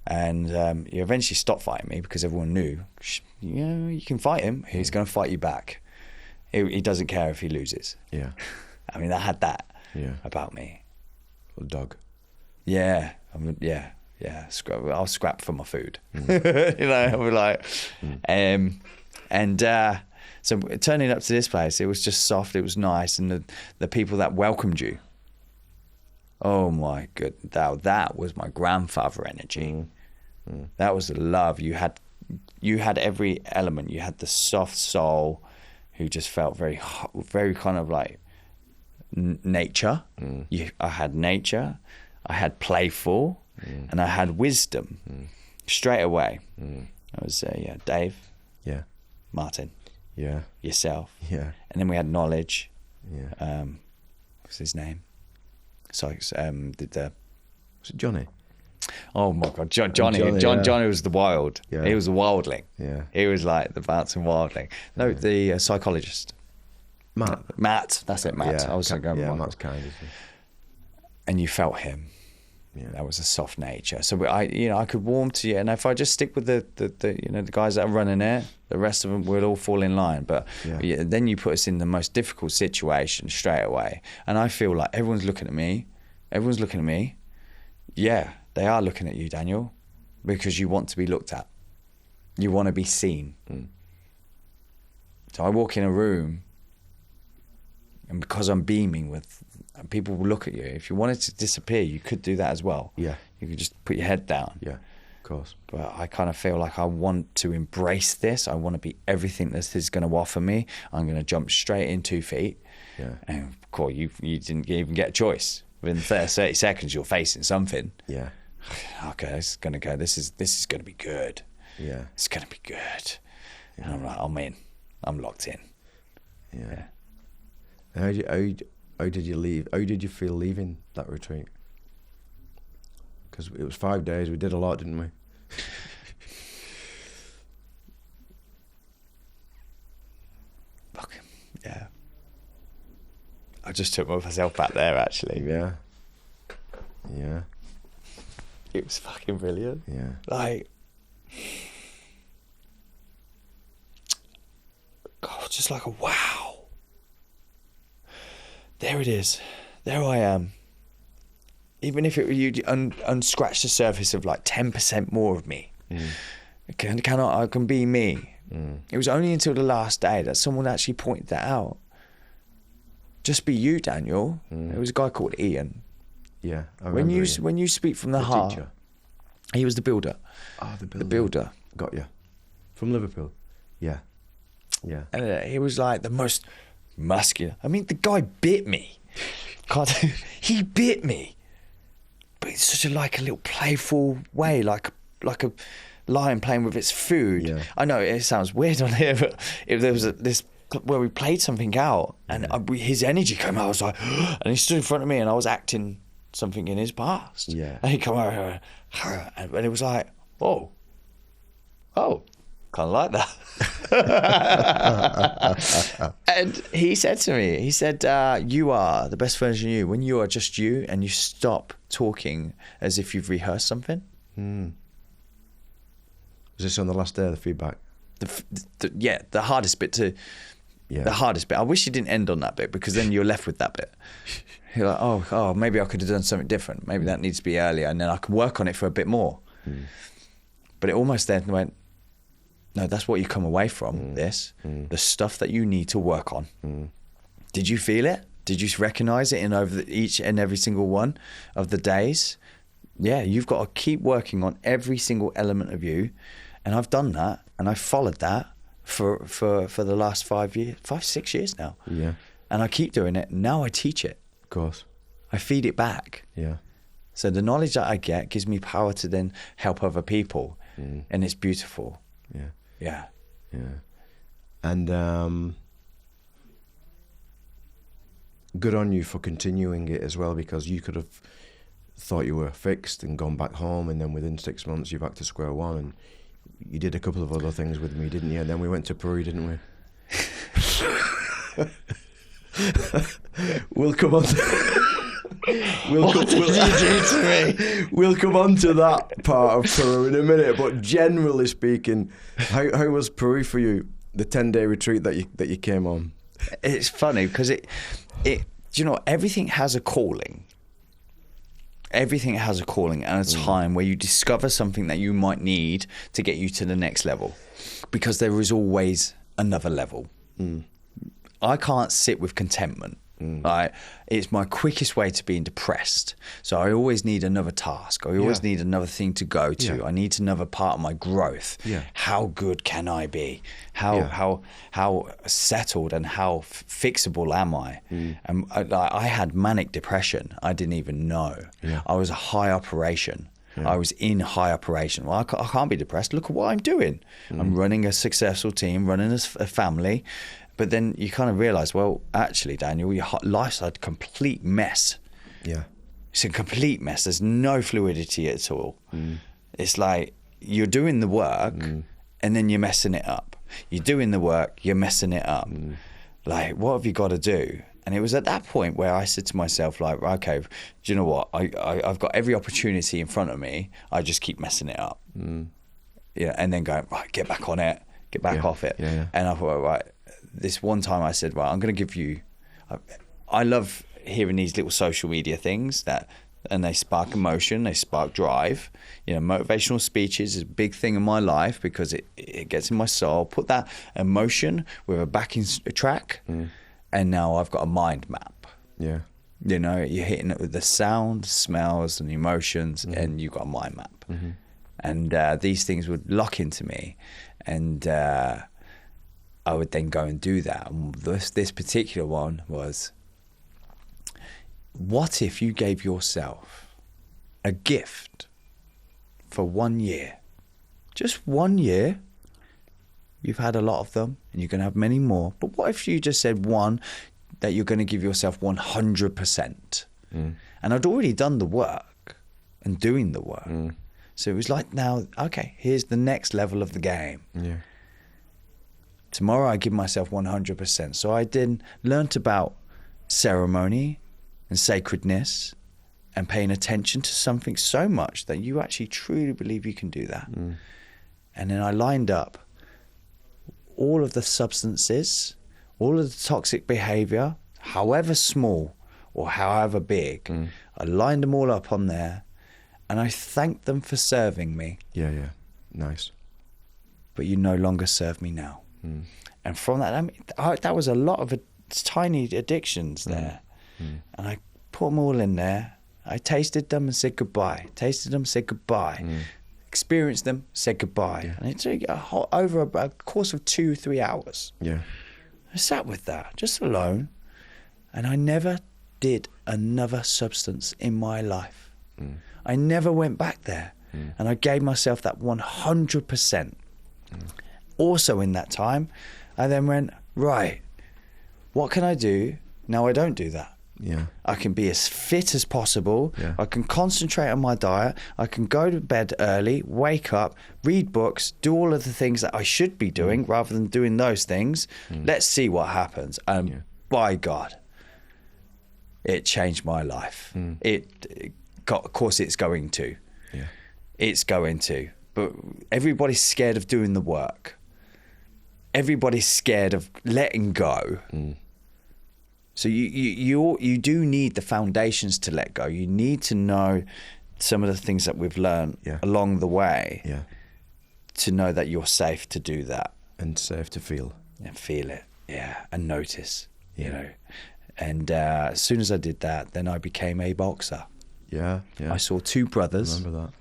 S1: And you eventually stopped fighting me because everyone knew, you know, you can fight him. He's going to fight you back. He doesn't care if he loses. Yeah. I mean, I had that about me.
S2: A dog.
S1: Yeah. I'll scrap for my food. You know, I was like, so turning up to this place, it was just soft. It was nice, and the people that welcomed you. Oh my God, that was my grandfather energy. That was the love you had. You had every element. You had the soft soul, who just felt very, very kind of like nature. I had nature. I had playful, and I had wisdom. Straight away, I was Dave. Yeah. Martin. Yeah. Yourself. Yeah. And then we had knowledge. Yeah. What's his name? Sorry, was it Johnny? Oh my God, Johnny was the wild.
S2: Yeah.
S1: He was the wildling.
S2: Yeah.
S1: He was like the bouncing wildling. No, the psychologist. Matt. That's it, Matt.
S2: Yeah,
S1: I was going with
S2: Matt's kind, isn't he?
S1: And you felt him.
S2: Yeah.
S1: That was a soft nature. So I could warm to you, and if I just stick with the guys that are running it, the rest of them will all fall in line. But then you put us in the most difficult situation straight away, and I feel like everyone's looking at me. Yeah, they are looking at you, Daniel, because you want to be looked at. You want to be seen. So I walk in a room, and because I'm beaming with, and people will look at you. If you wanted to disappear, you could do that as well.
S2: Yeah.
S1: You could just put your head down.
S2: Yeah, of course.
S1: But I kind of feel like I want to embrace this. I want to be everything this is going to offer me. I'm going to jump straight in 2 feet.
S2: Yeah.
S1: And of course, you didn't even get a choice. Within 30 seconds, you're facing something.
S2: Yeah.
S1: Okay, this is going to go. This is going to be good.
S2: Yeah.
S1: It's going to be good. And I'm like, I'm in. I'm locked in.
S2: Yeah. How did you leave? How did you feel leaving that retreat? Because it was 5 days. We did a lot, didn't we?
S1: Fuck. Yeah. I just took myself back there, actually.
S2: Yeah. Yeah.
S1: It was fucking brilliant.
S2: Yeah.
S1: Like, God, just like a wow. There it is. There I am. Even if you unscratch the surface of like 10% more of me, I can be me. It was only until the last day that someone actually pointed that out. Just be you, Daniel. There was a guy called Ian.
S2: Yeah.
S1: When you speak from the heart,
S2: teacher.
S1: he was the builder.
S2: Oh, the builder.
S1: The builder.
S2: Got you. From Liverpool. Yeah. Yeah.
S1: And he was like the most muscular. I mean, the guy bit me. God, he bit me. But it's such a little playful way, like a lion playing with its food.
S2: Yeah.
S1: I know it sounds weird on here, but if there was this where we played something out and his energy came out, I was like, and he stood in front of me and I was acting something in his past.
S2: Yeah.
S1: And he come over and it was like, oh, kind of like that. And he said to me, you are the best version of you when you are just you and you stop talking as if you've rehearsed something.
S2: Was this on the last day of the feedback?
S1: The hardest bit too.
S2: Yeah.
S1: The hardest bit. I wish you didn't end on that bit because then you're left with that bit. You're like, oh, maybe I could have done something different. Maybe that needs to be earlier and then I can work on it for a bit more. But it almost then went, no, that's what you come away from, this. The stuff that you need to work on. Did you feel it? Did you recognise it in over each and every single one of the days? Yeah, you've got to keep working on every single element of you. And I've done that and I followed that for the last 6 years now.
S2: Yeah.
S1: And I keep doing it. Now I teach it.
S2: Of course.
S1: I feed it back.
S2: Yeah.
S1: So the knowledge that I get gives me power to then help other people. And it's beautiful.
S2: Yeah.
S1: Yeah.
S2: Yeah. And good on you for continuing it as well, because you could have thought you were fixed and gone back home, and then within 6 months you're back to square one, and you did a couple of other things with me, didn't you? And then we went to Peru, didn't we? We'll come on We'll come on to that part of Peru in a minute, but generally speaking, how was Peru for you, the 10-day retreat that you came on?
S1: It's funny because it you know, everything has a calling. Everything has a calling and a time where you discover something that you might need to get you to the next level, because there is always another level. I can't sit with contentment. Right? It's my quickest way to being depressed. So I always need another task. I always need another thing to go to. I need another part of my growth. How good can I be? How settled and how fixable am I? And I had manic depression. I didn't even know. I was a high operation. I was in high operation. Well, I can't be depressed. Look at what I'm doing. I'm running a successful team, running a family. But then you kind of realise, well, actually, Daniel, your life's a complete mess.
S2: Yeah.
S1: It's a complete mess. There's no fluidity at all. It's like you're doing the work and then you're messing it up. You're doing the work, you're messing it up. Like, what have you got to do? And it was at that point where I said to myself, like, okay, do you know what? I've got every opportunity in front of me. I just keep messing it up. Yeah, and then going, right, get back on it, get back off it. And I thought, right, this one time I said, right, I'm going to give you... I love hearing these little social media things and they spark emotion, they spark drive. You know, motivational speeches is a big thing in my life because it gets in my soul. Put that emotion with a backing track, and now I've got a mind map.
S2: Yeah.
S1: You know, you're hitting it with the sound, smells, and emotions, and you've got a mind map. And these things would lock into me, and I would then go and do that. And this particular one was, what if you gave yourself a gift for 1 year? Just 1 year. You've had a lot of them and you're going to have many more. But what if you just said one, that you're going to give yourself 100%? And I'd already done the work and doing the work. So it was like, now, okay, here's the next level of the game.
S2: Yeah.
S1: Tomorrow I give myself 100%. So I then learnt about ceremony and sacredness and paying attention to something so much that you actually truly believe you can do that. And then I lined up all of the substances, all of the toxic behavior, however small or however big. I lined them all up on there and I thanked them for serving me.
S2: Yeah. Nice.
S1: But you no longer serve me now. And from that, I mean, that was a lot of tiny addictions there. And I put them all in there. I tasted them and said goodbye. Tasted them, said goodbye. Experienced them, said goodbye. And it took over a course of 2-3 hours.
S2: Yeah.
S1: I sat with that, just alone. And I never did another substance in my life. I never went back there. And I gave myself that 100%. Also in that time, I then went, right, what can I do now I don't do that?
S2: Yeah.
S1: I can be as fit as possible.
S2: Yeah.
S1: I can concentrate on my diet. I can go to bed early, wake up, read books, do all of the things that I should be doing rather than doing those things. Let's see what happens. And by God, it changed my life. Of course it's going to.
S2: Yeah.
S1: It's going to. But everybody's scared of doing the work. Everybody's scared of letting go. So you do need the foundations to let go. You need to know some of the things that we've learned along the way to know that you're safe to do that.
S2: And safe to feel.
S1: And feel it, and notice, you know. And as soon as I did that, then I became a boxer.
S2: Yeah.
S1: I saw two brothers.
S2: Remember that.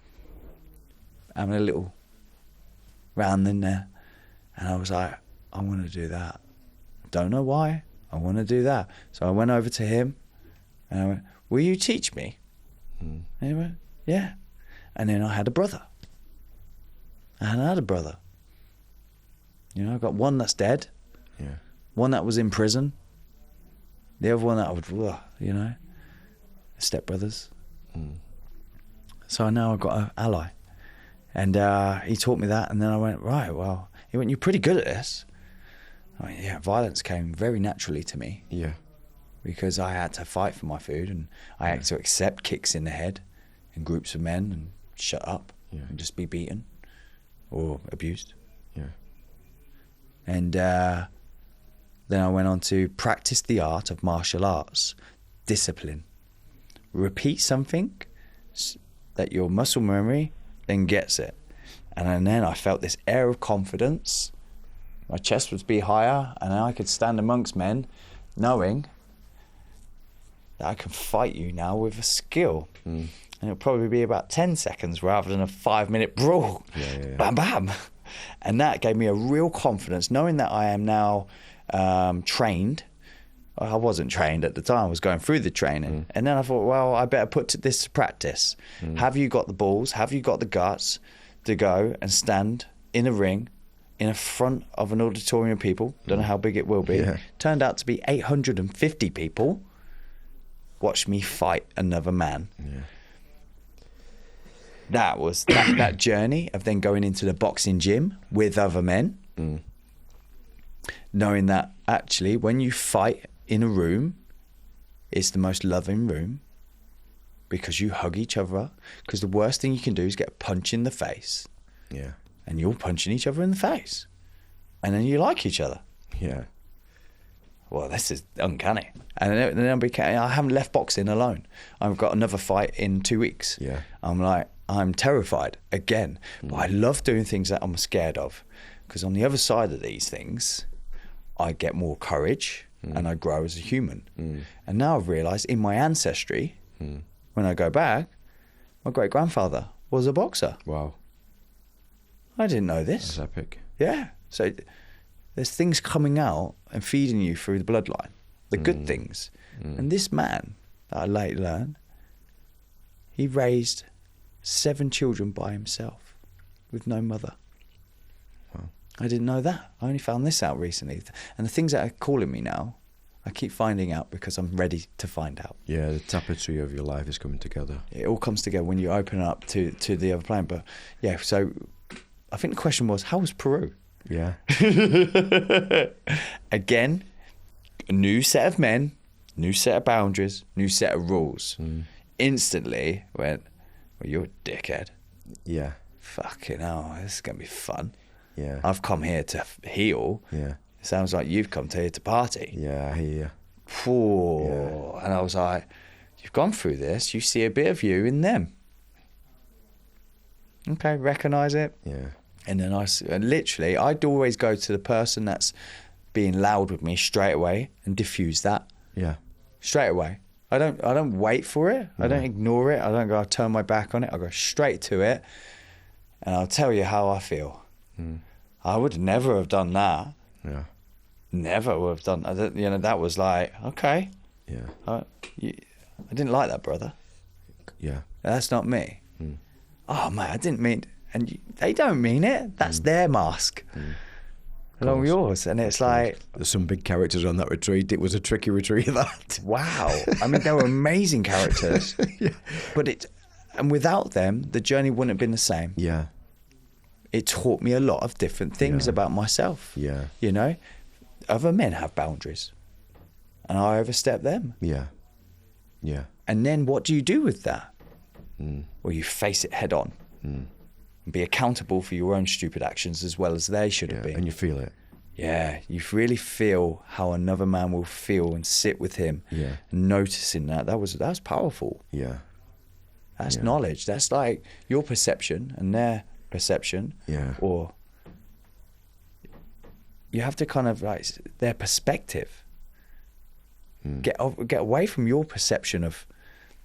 S1: Having a little round in there. And I was like, I want to do that. Don't know why. I want to do that. So I went over to him and I went, will you teach me? And he went, yeah. And then I had a brother. I had another brother. You know, I've got one that's dead.
S2: Yeah.
S1: One that was in prison. The other one that I would, you know, stepbrothers. So now I've got an ally. And he taught me that. And then I went, right, well, he went, you're pretty good at this. I mean, yeah, violence came very naturally to me.
S2: Yeah.
S1: Because I had to fight for my food and I had to accept kicks in the head in groups of men and shut up and just be beaten or abused.
S2: Yeah.
S1: And then I went on to practice the art of martial arts, discipline. Repeat something that your muscle memory then gets it. And then I felt this air of confidence. My chest would be higher and I could stand amongst men knowing that I can fight you now with a skill. And it'll probably be about 10 seconds rather than a 5-minute brawl. Bam, bam. And that gave me a real confidence, knowing that I am now trained. I wasn't trained at the time. I was going through the training. And then I thought, well, I better put this to practice. Have you got the balls? Have you got the guts to go and stand in a ring in a front of an auditorium of people? Don't know how big it will be. Turned out to be 850 people. watched me fight another man.
S2: Yeah.
S1: That was that journey of then going into the boxing gym with other men, knowing that actually when you fight in a room, it's the most loving room because you hug each other. Because the worst thing you can do is get a punch in the face.
S2: Yeah.
S1: And you're punching each other in the face. And then you like each other.
S2: Yeah.
S1: Well, this is uncanny. And then I haven't left boxing alone. I've got another fight in 2 weeks.
S2: Yeah.
S1: I'm terrified again. But I love doing things that I'm scared of. Because on the other side of these things, I get more courage and I grow as a human. And now I've realised in my ancestry, when I go back, my great-grandfather was a boxer.
S2: Wow.
S1: I didn't know this.
S2: That's epic.
S1: Yeah. So there's things coming out and feeding you through the bloodline, the good things. And this man that I later learned, he raised 7 children by himself with no mother.
S2: Wow.
S1: I didn't know that. I only found this out recently. And the things that are calling me now, I keep finding out because I'm ready to find out.
S2: Yeah, the tapestry of your life is coming together.
S1: It all comes together when you open up to the other plane. But yeah, so I think the question was, how was Peru?
S2: Yeah.
S1: Again, a new set of men, new set of boundaries, new set of rules. Instantly went, well, you're a dickhead.
S2: Yeah.
S1: Fucking hell, this is going to be fun.
S2: Yeah.
S1: I've come here to heal.
S2: Yeah.
S1: It sounds like you've come here to party.
S2: Yeah, I hear you.
S1: Ooh.
S2: Yeah.
S1: And I was like, you've gone through this, you see a bit of you in them. Okay, recognise it.
S2: Yeah.
S1: And then literally, I'd always go to the person that's being loud with me straight away and diffuse that.
S2: Yeah.
S1: Straight away. I don't wait for it. I don't ignore it. I don't go, I'll turn my back on it. I go straight to it and I'll tell you how I feel. I would never have done that.
S2: Yeah.
S1: Never would have done that. You know, that was like, okay.
S2: Yeah.
S1: I didn't like that, brother.
S2: Yeah.
S1: That's not me. Oh, man, I didn't mean... And they don't mean it. That's their mask. Along with yours. And it's like...
S2: There's some big characters on that retreat. It was a tricky retreat, that.
S1: Wow. I mean, they were amazing characters.
S2: Yeah.
S1: And without them, the journey wouldn't have been the same.
S2: Yeah.
S1: It taught me a lot of different things about myself.
S2: Yeah.
S1: You know? Other men have boundaries. And I overstep them.
S2: Yeah. Yeah.
S1: And then what do you do with that? Well, you face it head on. And be accountable for your own stupid actions as well as they should have been.
S2: And you feel it.
S1: Yeah, you really feel how another man will feel and sit with him.
S2: Yeah.
S1: And noticing that was powerful.
S2: Yeah.
S1: That's knowledge. That's like your perception and their perception.
S2: Yeah.
S1: Or you have to kind of like their perspective. Get away from your perception of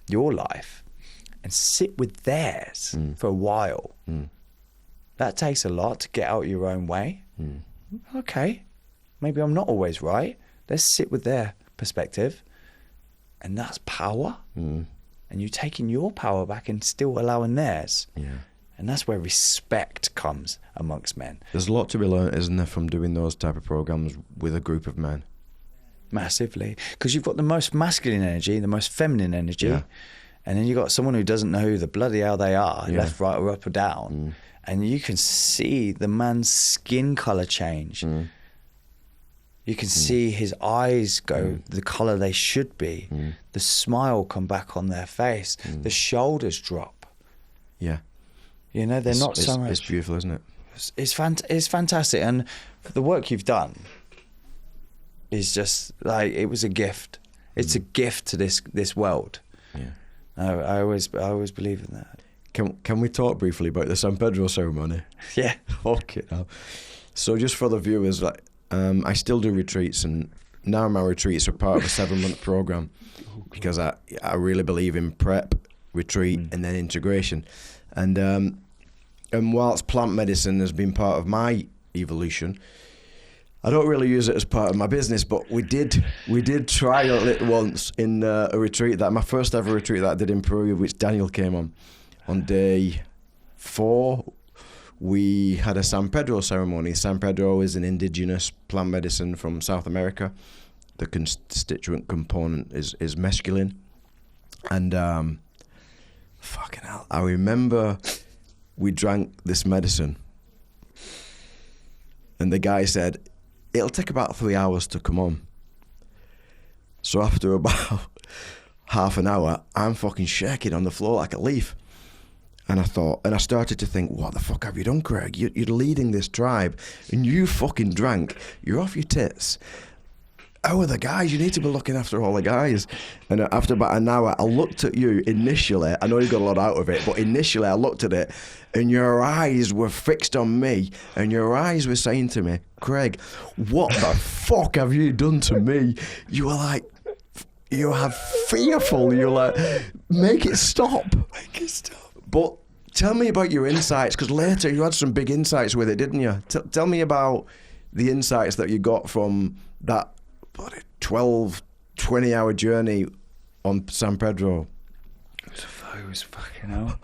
S1: your life and sit with theirs for a while. That takes a lot to get out your own way. Okay, maybe I'm not always right. Let's sit with their perspective. And that's power. And you taking your power back and still allowing theirs.
S2: Yeah.
S1: And that's where respect comes amongst men.
S2: There's a lot to be learned, isn't there, from doing those type of programs with a group of men?
S1: Massively. Because you've got the most masculine energy, the most feminine energy.
S2: Yeah.
S1: And then you've got someone who doesn't know who the bloody hell they are, left, right, or up or down. And you can see the man's skin colour change. You can see his eyes go the colour they should be. The smile come back on their face. The shoulders drop.
S2: Yeah.
S1: You know, they're not so much...
S2: It's beautiful, isn't it?
S1: It's fantastic. And the work you've done is just like, it was a gift. It's a gift to this world.
S2: Yeah.
S1: I always believe in that.
S2: Can we talk briefly about the San Pedro ceremony?
S1: Yeah.
S2: Okay. So just for the viewers, like, I still do retreats, and now my retreats are part of a 7-month program because I really believe in prep, retreat, and then integration. And whilst plant medicine has been part of my evolution, I don't really use it as part of my business, but we did trial it once in a retreat, my first ever retreat that I did in Peru, which Daniel came on. On day 4, we had a San Pedro ceremony. San Pedro is an indigenous plant medicine from South America. The constituent component is mescaline, And fucking hell, I remember we drank this medicine, and the guy said, it'll take about 3 hours to come on. So after about half an hour, I'm fucking shaking on the floor like a leaf. And I started to think, what the fuck have you done, Craig? You're leading this tribe, and you fucking drank. You're off your tits. How are the guys? You need to be looking after all the guys. And after about an hour, I looked at you initially. I know you got a lot out of it, but initially I looked at it, and your eyes were fixed on me, and your eyes were saying to me, Craig, what the fuck have you done to me? You were like, you are fearful. You're like, make it stop.
S1: Make it stop.
S2: But tell me about your insights, because later you had some big insights with it, didn't you? Tell me about the insights that you got from that 12, 20-hour journey on San Pedro.
S1: It was fucking hell.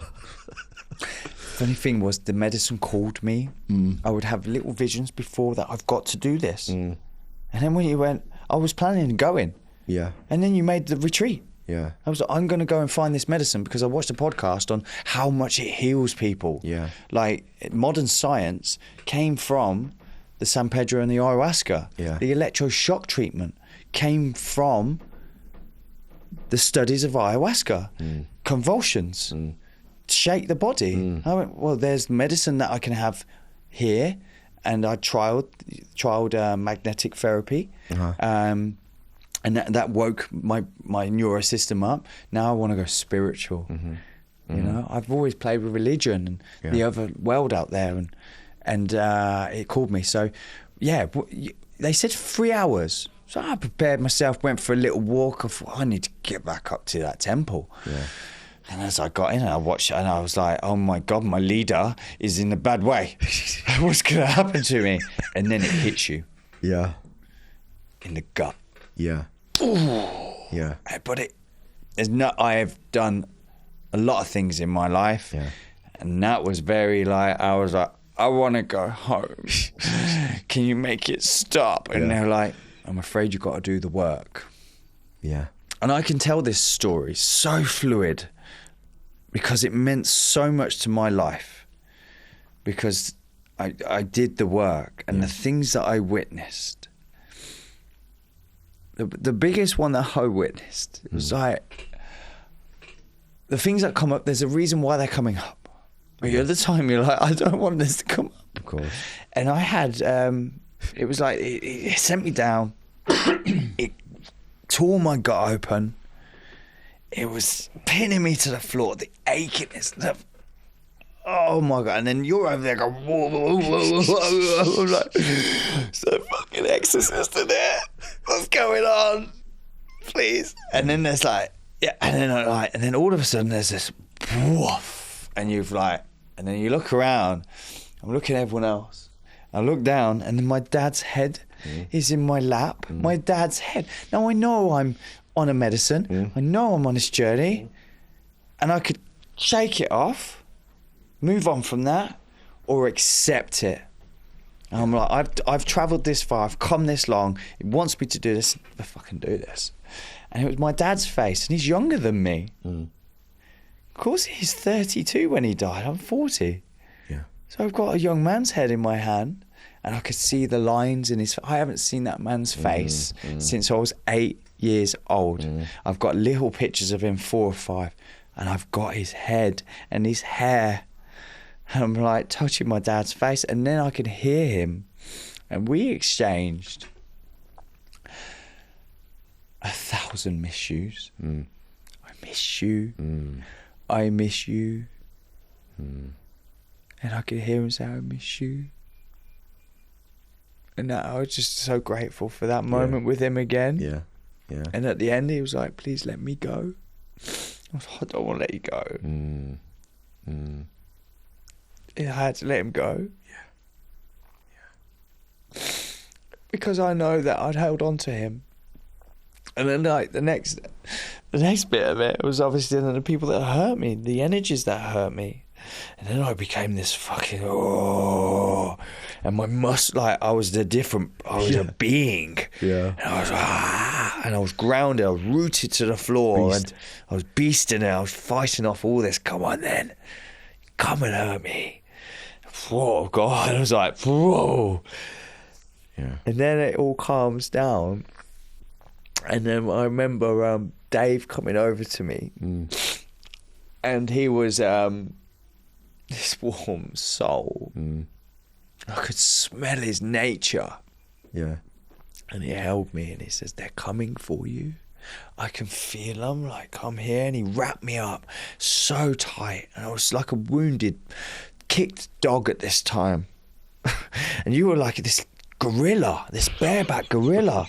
S1: Funny thing was, the medicine called me. I would have little visions before that, I've got to do this. And then when you went, I was planning on going.
S2: Yeah.
S1: And then you made the retreat.
S2: Yeah.
S1: I was like, I'm going to go and find this medicine because I watched a podcast on how much it heals people.
S2: Yeah.
S1: Like, modern science came from the San Pedro and the ayahuasca.
S2: Yeah.
S1: The electroshock treatment came from the studies of ayahuasca. Convulsions. Shake the body. I went, well, there's medicine that I can have here. And I trialed magnetic therapy. And that woke my neurosystem up. Now I want to go spiritual. You know, I've always played with religion and the other world out there, and it called me. So, yeah, they said 3 hours. So I prepared myself, went for a little walk. I thought, I need to get back up to that temple. Yeah. And as I got in, I watched it, and I was like, oh my God, my leader is in a bad way. What's going to happen to me? And then it hits you.
S2: Yeah.
S1: In the gut.
S2: Yeah.
S1: Ooh.
S2: Yeah.
S1: But I have done a lot of things in my life.
S2: Yeah.
S1: And that was very like, I was like, I want to go home. Can you make it stop? And they're like, I'm afraid you've got to do the work.
S2: Yeah.
S1: And I can tell this story so fluid because it meant so much to my life, because I did the work, and the things that I witnessed. The biggest one that I witnessed was like, the things that come up, there's a reason why they're coming up. But at the time, you're like, I don't want this to come up.
S2: Of course.
S1: And I had, it was like, it sent me down. It tore my gut open. It was pinning me to the floor, the achiness. Oh my God. And then you're over there going, whoa, whoa, whoa, whoa. I'm like, so fucking exorcist in there. What's going on? Please. And then there's like, and then all of a sudden there's this woof. And and then you look around. I'm looking at everyone else. I look down, and then my dad's head is in my lap. My dad's head. Now I know I'm on a medicine. I know I'm on this journey. And I could shake it off, move on from that, or accept it. And I'm like, I've travelled this far, I've come this long, it wants me to do this, I fucking do this. And it was my dad's face, and he's younger than me. Of course he's 32 when he died, I'm 40. Yeah. So I've got a young man's head in my hand, and I could see the lines in his, I haven't seen that man's face since I was 8 years old. I've got little pictures of him, 4 or 5, and I've got his head and his hair. And I'm like touching my dad's face, and then I could hear him, and we exchanged 1,000 miss yous. I miss you. I miss you. And I could hear him say, I miss you. And I was just so grateful for that moment with him again. Yeah. Yeah. And at the end, he was like, please let me go. I was like, I don't want to let you go. I had to let him go. Yeah. Because I know that I'd held on to him. And then like the next bit of it was obviously the people that hurt me, the energies that hurt me. And then I became this fucking and my I was a being. Yeah. And I was And I was grounded, I was rooted to the floor, and I was beasting it. I was fighting off all this. Come on then, come and hurt me. Whoa, God, I was like, whoa.
S2: Yeah.
S1: And then it all calms down. And then I remember Dave coming over to me, and he was this warm soul. I could smell his nature.
S2: Yeah.
S1: And he held me and he says, they're coming for you. I can feel them, like, come here. And he wrapped me up so tight. And I was like a wounded, kicked dog at this time. And you were like this gorilla, this bareback gorilla.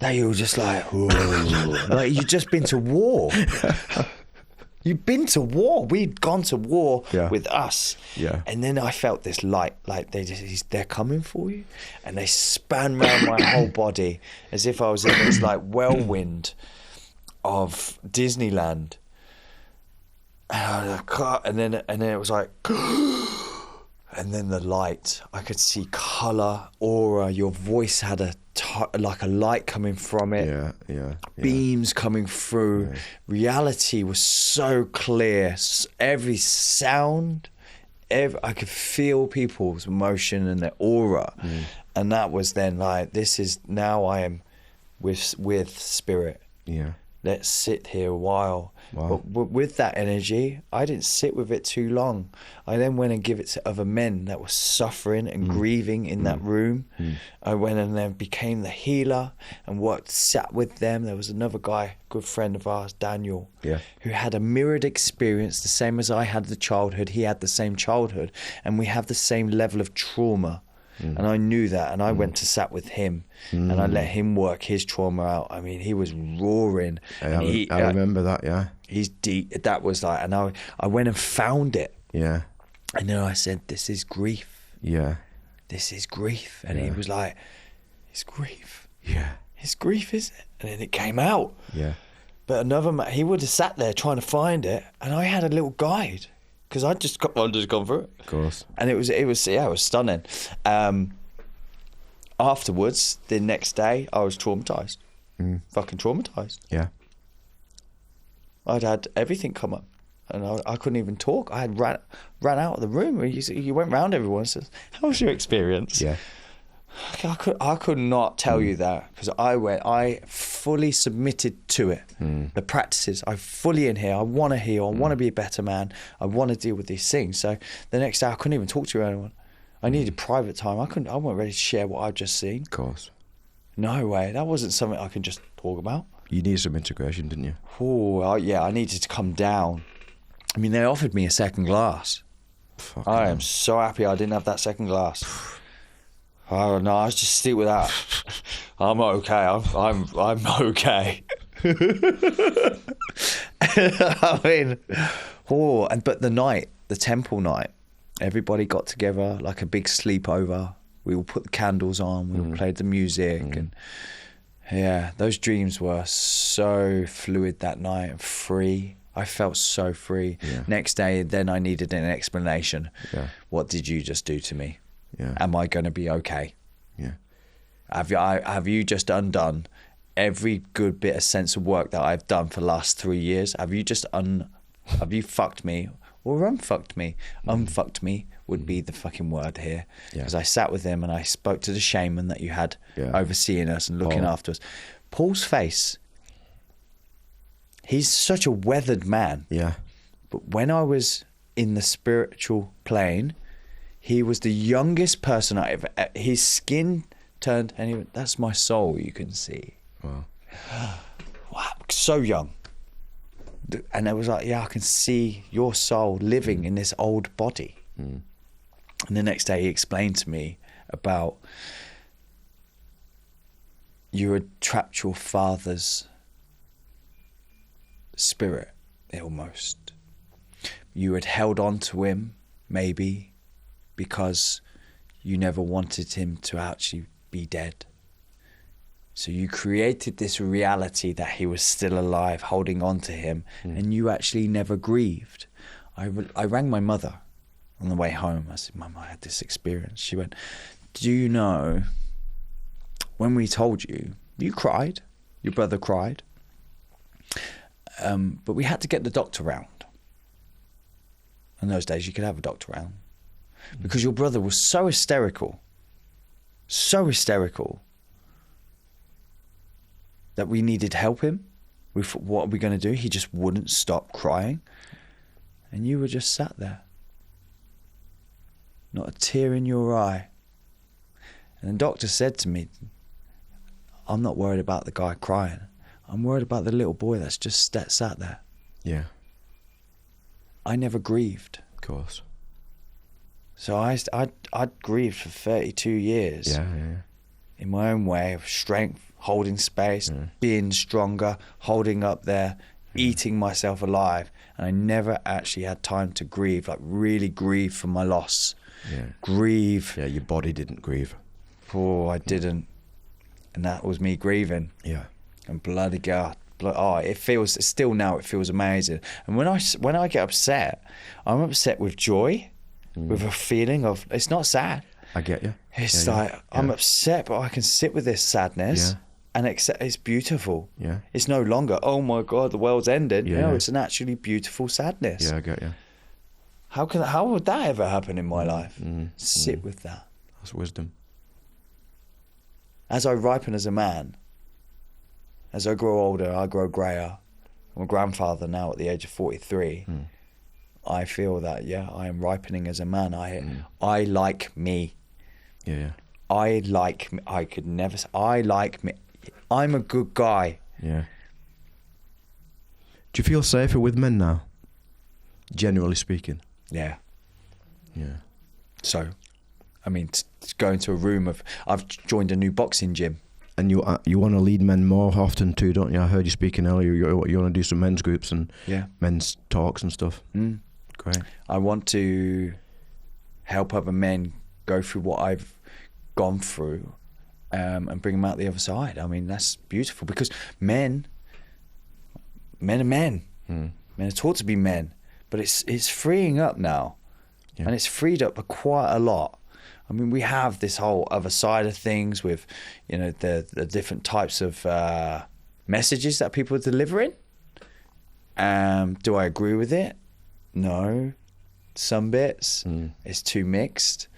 S1: That you were just like, like you'd just been to war. You'd been to war. We'd gone to war with us.
S2: Yeah.
S1: And then I felt this light, like they're coming for you. And they span round my whole body as if I was in this like whirlwind of Disneyland. And I was like, and then it was like, and then the light. I could see colour, aura. Your voice had like a light coming from it.
S2: Yeah.
S1: Beams coming through. Yeah. Reality was so clear. Every sound, I could feel people's emotion and their aura. And that was then like, now I am with spirit.
S2: Yeah.
S1: Let's sit here a while.
S2: Wow.
S1: But with that energy, I didn't sit with it too long. I then went and give it to other men that were suffering and grieving in that room. I went and then became the healer and sat with them. There was another guy, good friend of ours, Daniel, who had a mirrored experience, the same as I had the childhood. He had the same childhood, and we have the same level of trauma. And I knew that, and I went to sat with him, and I let him work his trauma out. I mean, he was roaring.
S2: I remember that, yeah.
S1: He's deep. That was like, and I went and found it.
S2: Yeah.
S1: And then I said, this is grief.
S2: Yeah.
S1: This is grief. And he was like, it's grief.
S2: Yeah.
S1: It's grief, is it? And then it came out.
S2: Yeah.
S1: But another man, he would have sat there trying to find it, and I had a little guide. Because I'd just gone through it.
S2: Of course.
S1: And it was stunning. Afterwards, the next day, I was traumatised. Fucking traumatised.
S2: Yeah.
S1: I'd had everything come up, and I couldn't even talk. I had ran out of the room. You went round everyone and says, how was your experience?
S2: Yeah.
S1: I could not tell you that, because I fully submitted to it. The practices, I'm fully in here. I want to heal. I want to be a better man. I want to deal with these things. So the next day, I couldn't even talk to anyone. I needed private time. I wasn't ready to share what I'd just seen.
S2: Of course.
S1: No way. That wasn't something I could just talk about.
S2: You needed some integration, didn't you?
S1: Oh, yeah. I needed to come down. I mean, they offered me a second glass. I am so happy I didn't have that second glass. Oh no, I was just stick with that. I'm okay. I'm okay. I mean, but the temple night, everybody got together like a big sleepover. We all put the candles on. We all played the music, and those dreams were so fluid that night and free. I felt so free. Yeah. Next day, then I needed an explanation. Yeah. What did you just do to me? Yeah. Am I going to be okay?
S2: Yeah.
S1: Have you just undone every good bit of sense of work that I've done for the last 3 years? Have you just have you fucked me or unfucked me? Unfucked me would be the fucking word here. Because I sat with him and I spoke to the shaman that you had overseeing us and looking after us. Paul's face, he's such a weathered man.
S2: Yeah.
S1: But when I was in the spiritual plane, he was the youngest person I ever. His skin turned, and he went, "That's my soul. You can see."
S2: Wow.
S1: Wow, so young. And it was like, yeah, I can see your soul living in this old body. And the next day, he explained to me about you had trapped your father's spirit, almost. You had held on to him, maybe, because you never wanted him to actually be dead. So you created this reality that he was still alive, holding on to him, and you actually never grieved. I rang my mother on the way home. I said, Mum, I had this experience. She went, do you know, when we told you, you cried. Your brother cried. But we had to get the doctor round. In those days, you could have a doctor round. Because your brother was so hysterical, that we needed to help him. We thought, what are we going to do? He just wouldn't stop crying. And you were just sat there. Not a tear in your eye. And the doctor said to me, I'm not worried about the guy crying. I'm worried about the little boy that's just sat there.
S2: Yeah.
S1: I never grieved.
S2: Of course.
S1: So I'd grieved for 32 years.
S2: Yeah.
S1: In my own way of strength, holding space, being stronger, holding up there, eating myself alive. And I never actually had time to grieve, like really grieve for my loss.
S2: Yeah.
S1: Grieve.
S2: Yeah, your body didn't grieve.
S1: Oh, I didn't. And that was me grieving.
S2: Yeah.
S1: And bloody God. It feels, still now it feels amazing. And when I get upset, I'm upset with joy, with a feeling of, it's not sad.
S2: I get you.
S1: It's I'm upset, but I can sit with this sadness and accept it's beautiful.
S2: Yeah.
S1: It's no longer, oh my God, the world's ended.
S2: Yeah.
S1: No, it's an actually beautiful sadness.
S2: Yeah, I get you.
S1: How would that ever happen in my life? Sit with that.
S2: That's wisdom.
S1: As I ripen as a man, as I grow older, I grow greyer. I'm a grandfather now at the age of 43. I feel that, I am ripening as a man. I like me.
S2: Yeah.
S1: I like me. I like me. I'm a good guy.
S2: Yeah. Do you feel safer with men now? Generally speaking.
S1: Yeah.
S2: Yeah.
S1: So, I mean, to go into a room I've joined a new boxing gym.
S2: And you want to lead men more often too, don't you? I heard you speaking earlier. You want to do some men's groups and men's talks and stuff. Great.
S1: I want to help other men go through what I've gone through, and bring them out the other side. I mean, that's beautiful because men are men. Men are taught to be men, but it's freeing up now, and it's freed up quite a lot. I mean, we have this whole other side of things with, the different types of messages that people are delivering. Do I agree with it? No. Some bits. It's too mixed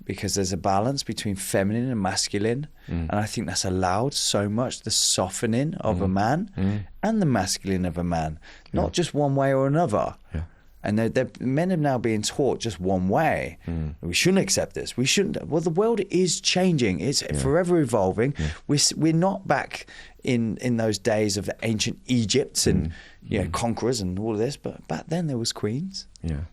S1: because there's a balance between feminine and masculine. And I think that's allowed so much, the softening of a man and the masculine of a man, not just one way or another. Yeah. And men are now being taught just one way. We shouldn't accept this. We shouldn't. Well, the world is changing. It's forever evolving. We're not back in those days of the ancient Egypt and conquerors and all of this. But back then there was queens. Yeah.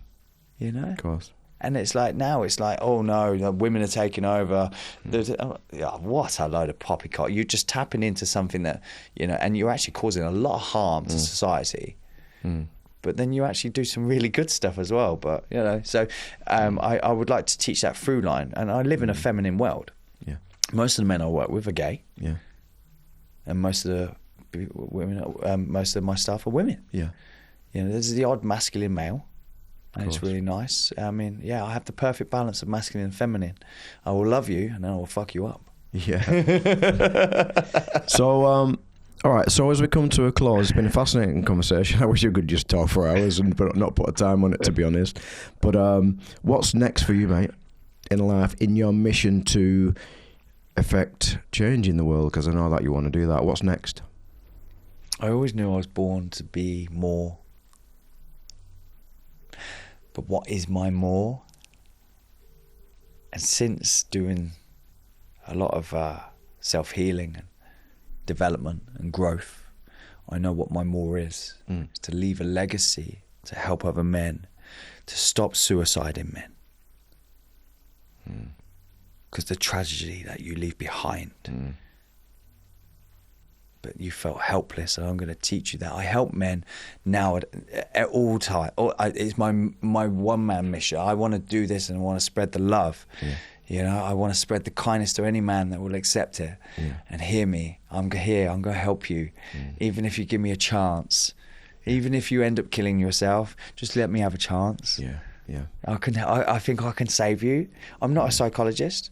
S2: Of course.
S1: And it's like now it's like, oh no, the women are taking over. What a load of poppycock. You're just tapping into something that, and you're actually causing a lot of harm to society. But then you actually do some really good stuff as well. But, so I would like to teach that through line. And I live in a feminine world. Yeah. Most of the men I work with are gay. Yeah. And most of the women, most of my staff are women. Yeah. There's the odd masculine male. And it's really nice. I mean, I have the perfect balance of masculine and feminine. I will love you and then I will fuck you up. Yeah.
S2: So, all right, so as we come to a close, it's been a fascinating conversation. I wish you could just talk for hours and not put a time on it, to be honest. But what's next for you, mate, in life, in your mission to affect change in the world? Because I know that you want to do that. What's next?
S1: I always knew I was born to be more. But what is my more? And since doing a lot of self-healing and development and growth, I know what my more is. It's to leave a legacy, to help other men, to stop suicide in men. Because the tragedy that you leave behind. But you felt helpless, and I'm going to teach you that. I help men now at all time. It's my one-man mission. I want to do this and I want to spread the love. I want to spread the kindness to any man that will accept it and hear me. I'm here. I'm going to help you. Even if you give me a chance. Even if you end up killing yourself, just let me have a chance. I think I can save you. I'm not a psychologist,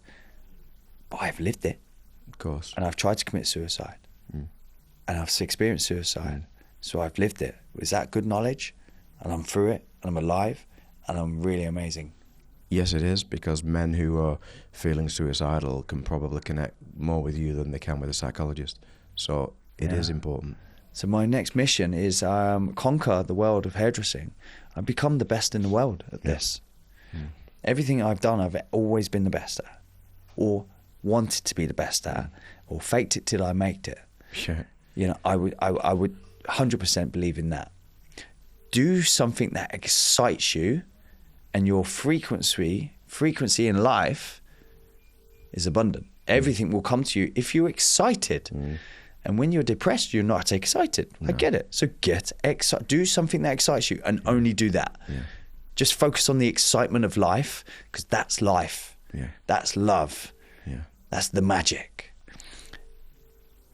S1: but I've lived it.
S2: Of course.
S1: And I've tried to commit suicide. and I've experienced suicide. So I've lived it. Is that good knowledge? And I'm through it, and I'm alive, and I'm really amazing.
S2: Yes, it is, because men who are feeling suicidal can probably connect more with you than they can with a psychologist. So it is important.
S1: So my next mission is conquer the world of hairdressing. I've become the best in the world at this. Everything I've done, I've always been the best at, or wanted to be the best at, or faked it till I made it.
S2: Sure.
S1: You know, I would 100% believe in that. Do something that excites you, and your frequency in life is abundant. Everything will come to you if you're excited. And when you're depressed, you're not excited. No. I get it. So do something that excites you, and only do that. Just focus on the excitement of life, because that's life. That's love. That's the magic.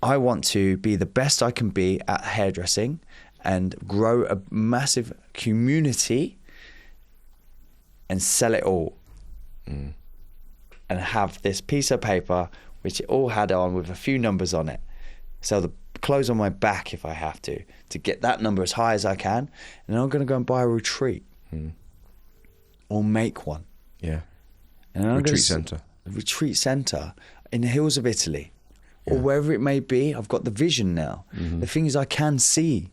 S1: I want to be the best I can be at hairdressing and grow a massive community and sell it all. And have this piece of paper, which it all had on with a few numbers on it. Sell the clothes on my back if I have to get that number as high as I can. And then I'm going to go and buy a retreat. Or make one.
S2: Yeah.
S1: And I'm
S2: retreat centre.
S1: A retreat centre in the hills of Italy. Or wherever it may be. I've got the vision now. The thing is, I can see.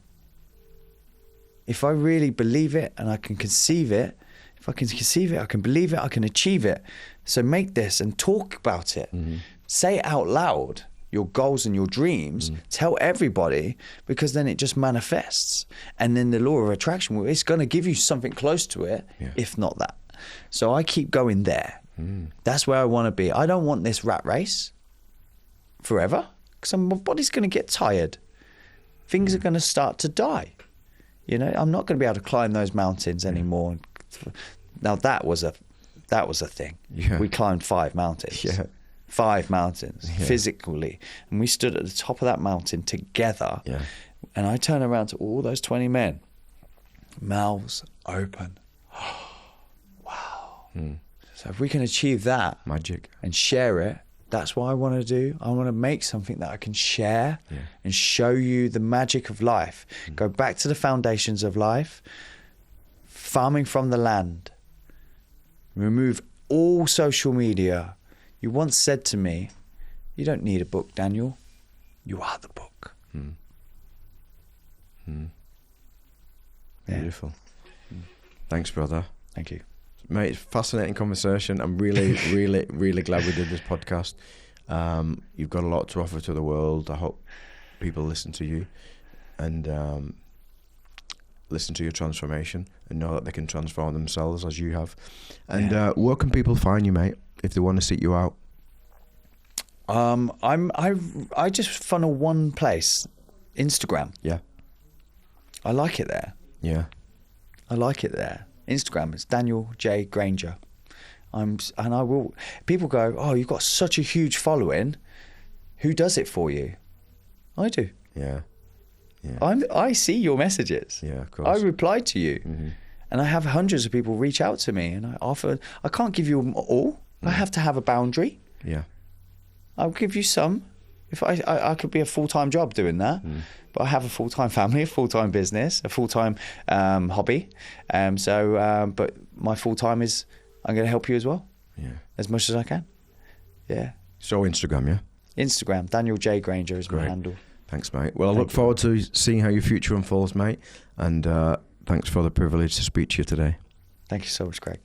S1: If I really believe it and I can conceive it, if I can conceive it, I can believe it, I can achieve it. So make this and talk about it. Say it out loud, your goals and your dreams. Tell everybody, because then it just manifests. And then the law of attraction, it's going to give you something close to it, if not that. So I keep going there. That's where I want to be. I don't want this rat race forever, because my body's going to get tired. Things are going to start to die. You know, I'm not going to be able to climb those mountains anymore. Now that was a thing. We climbed 5 mountains. 5 mountains physically, and we stood at the top of that mountain together. And I turned around to all those 20 men, mouths open. Wow. So if we can achieve that
S2: magic
S1: and share it, that's what I want to do. I want to make something that I can share and show you the magic of life. Go back to the foundations of life, farming from the land, remove all social media. You once said to me, you don't need a book, Daniel. You are the book.
S2: Beautiful. Thanks, brother.
S1: Thank you.
S2: Mate, fascinating conversation. I'm really, really, really glad we did this podcast. You've got a lot to offer to the world. I hope people listen to you and listen to your transformation and know that they can transform themselves as you have. And where can people find you, mate, if they want to seek you out?
S1: I just funnel one place, Instagram. I like it there. I like it there. Instagram, it's Daniel J. Granger. People go, oh, you've got such a huge following. Who does it for you? I do. I see your messages.
S2: Of course.
S1: I reply to you. And I have hundreds of people reach out to me, and I can't give you all. I have to have a boundary. I'll give you some. If I could be a full-time job doing that, but I have a full-time family, a full-time business, a full-time hobby. But my full-time is I'm going to help you as well, as much as I can.
S2: So Instagram,
S1: Instagram, Daniel J. Granger is my handle.
S2: Thanks, mate. Well, I look forward to seeing how your future unfolds, mate. And thanks for the privilege to speak to you today.
S1: Thank you so much, Greg.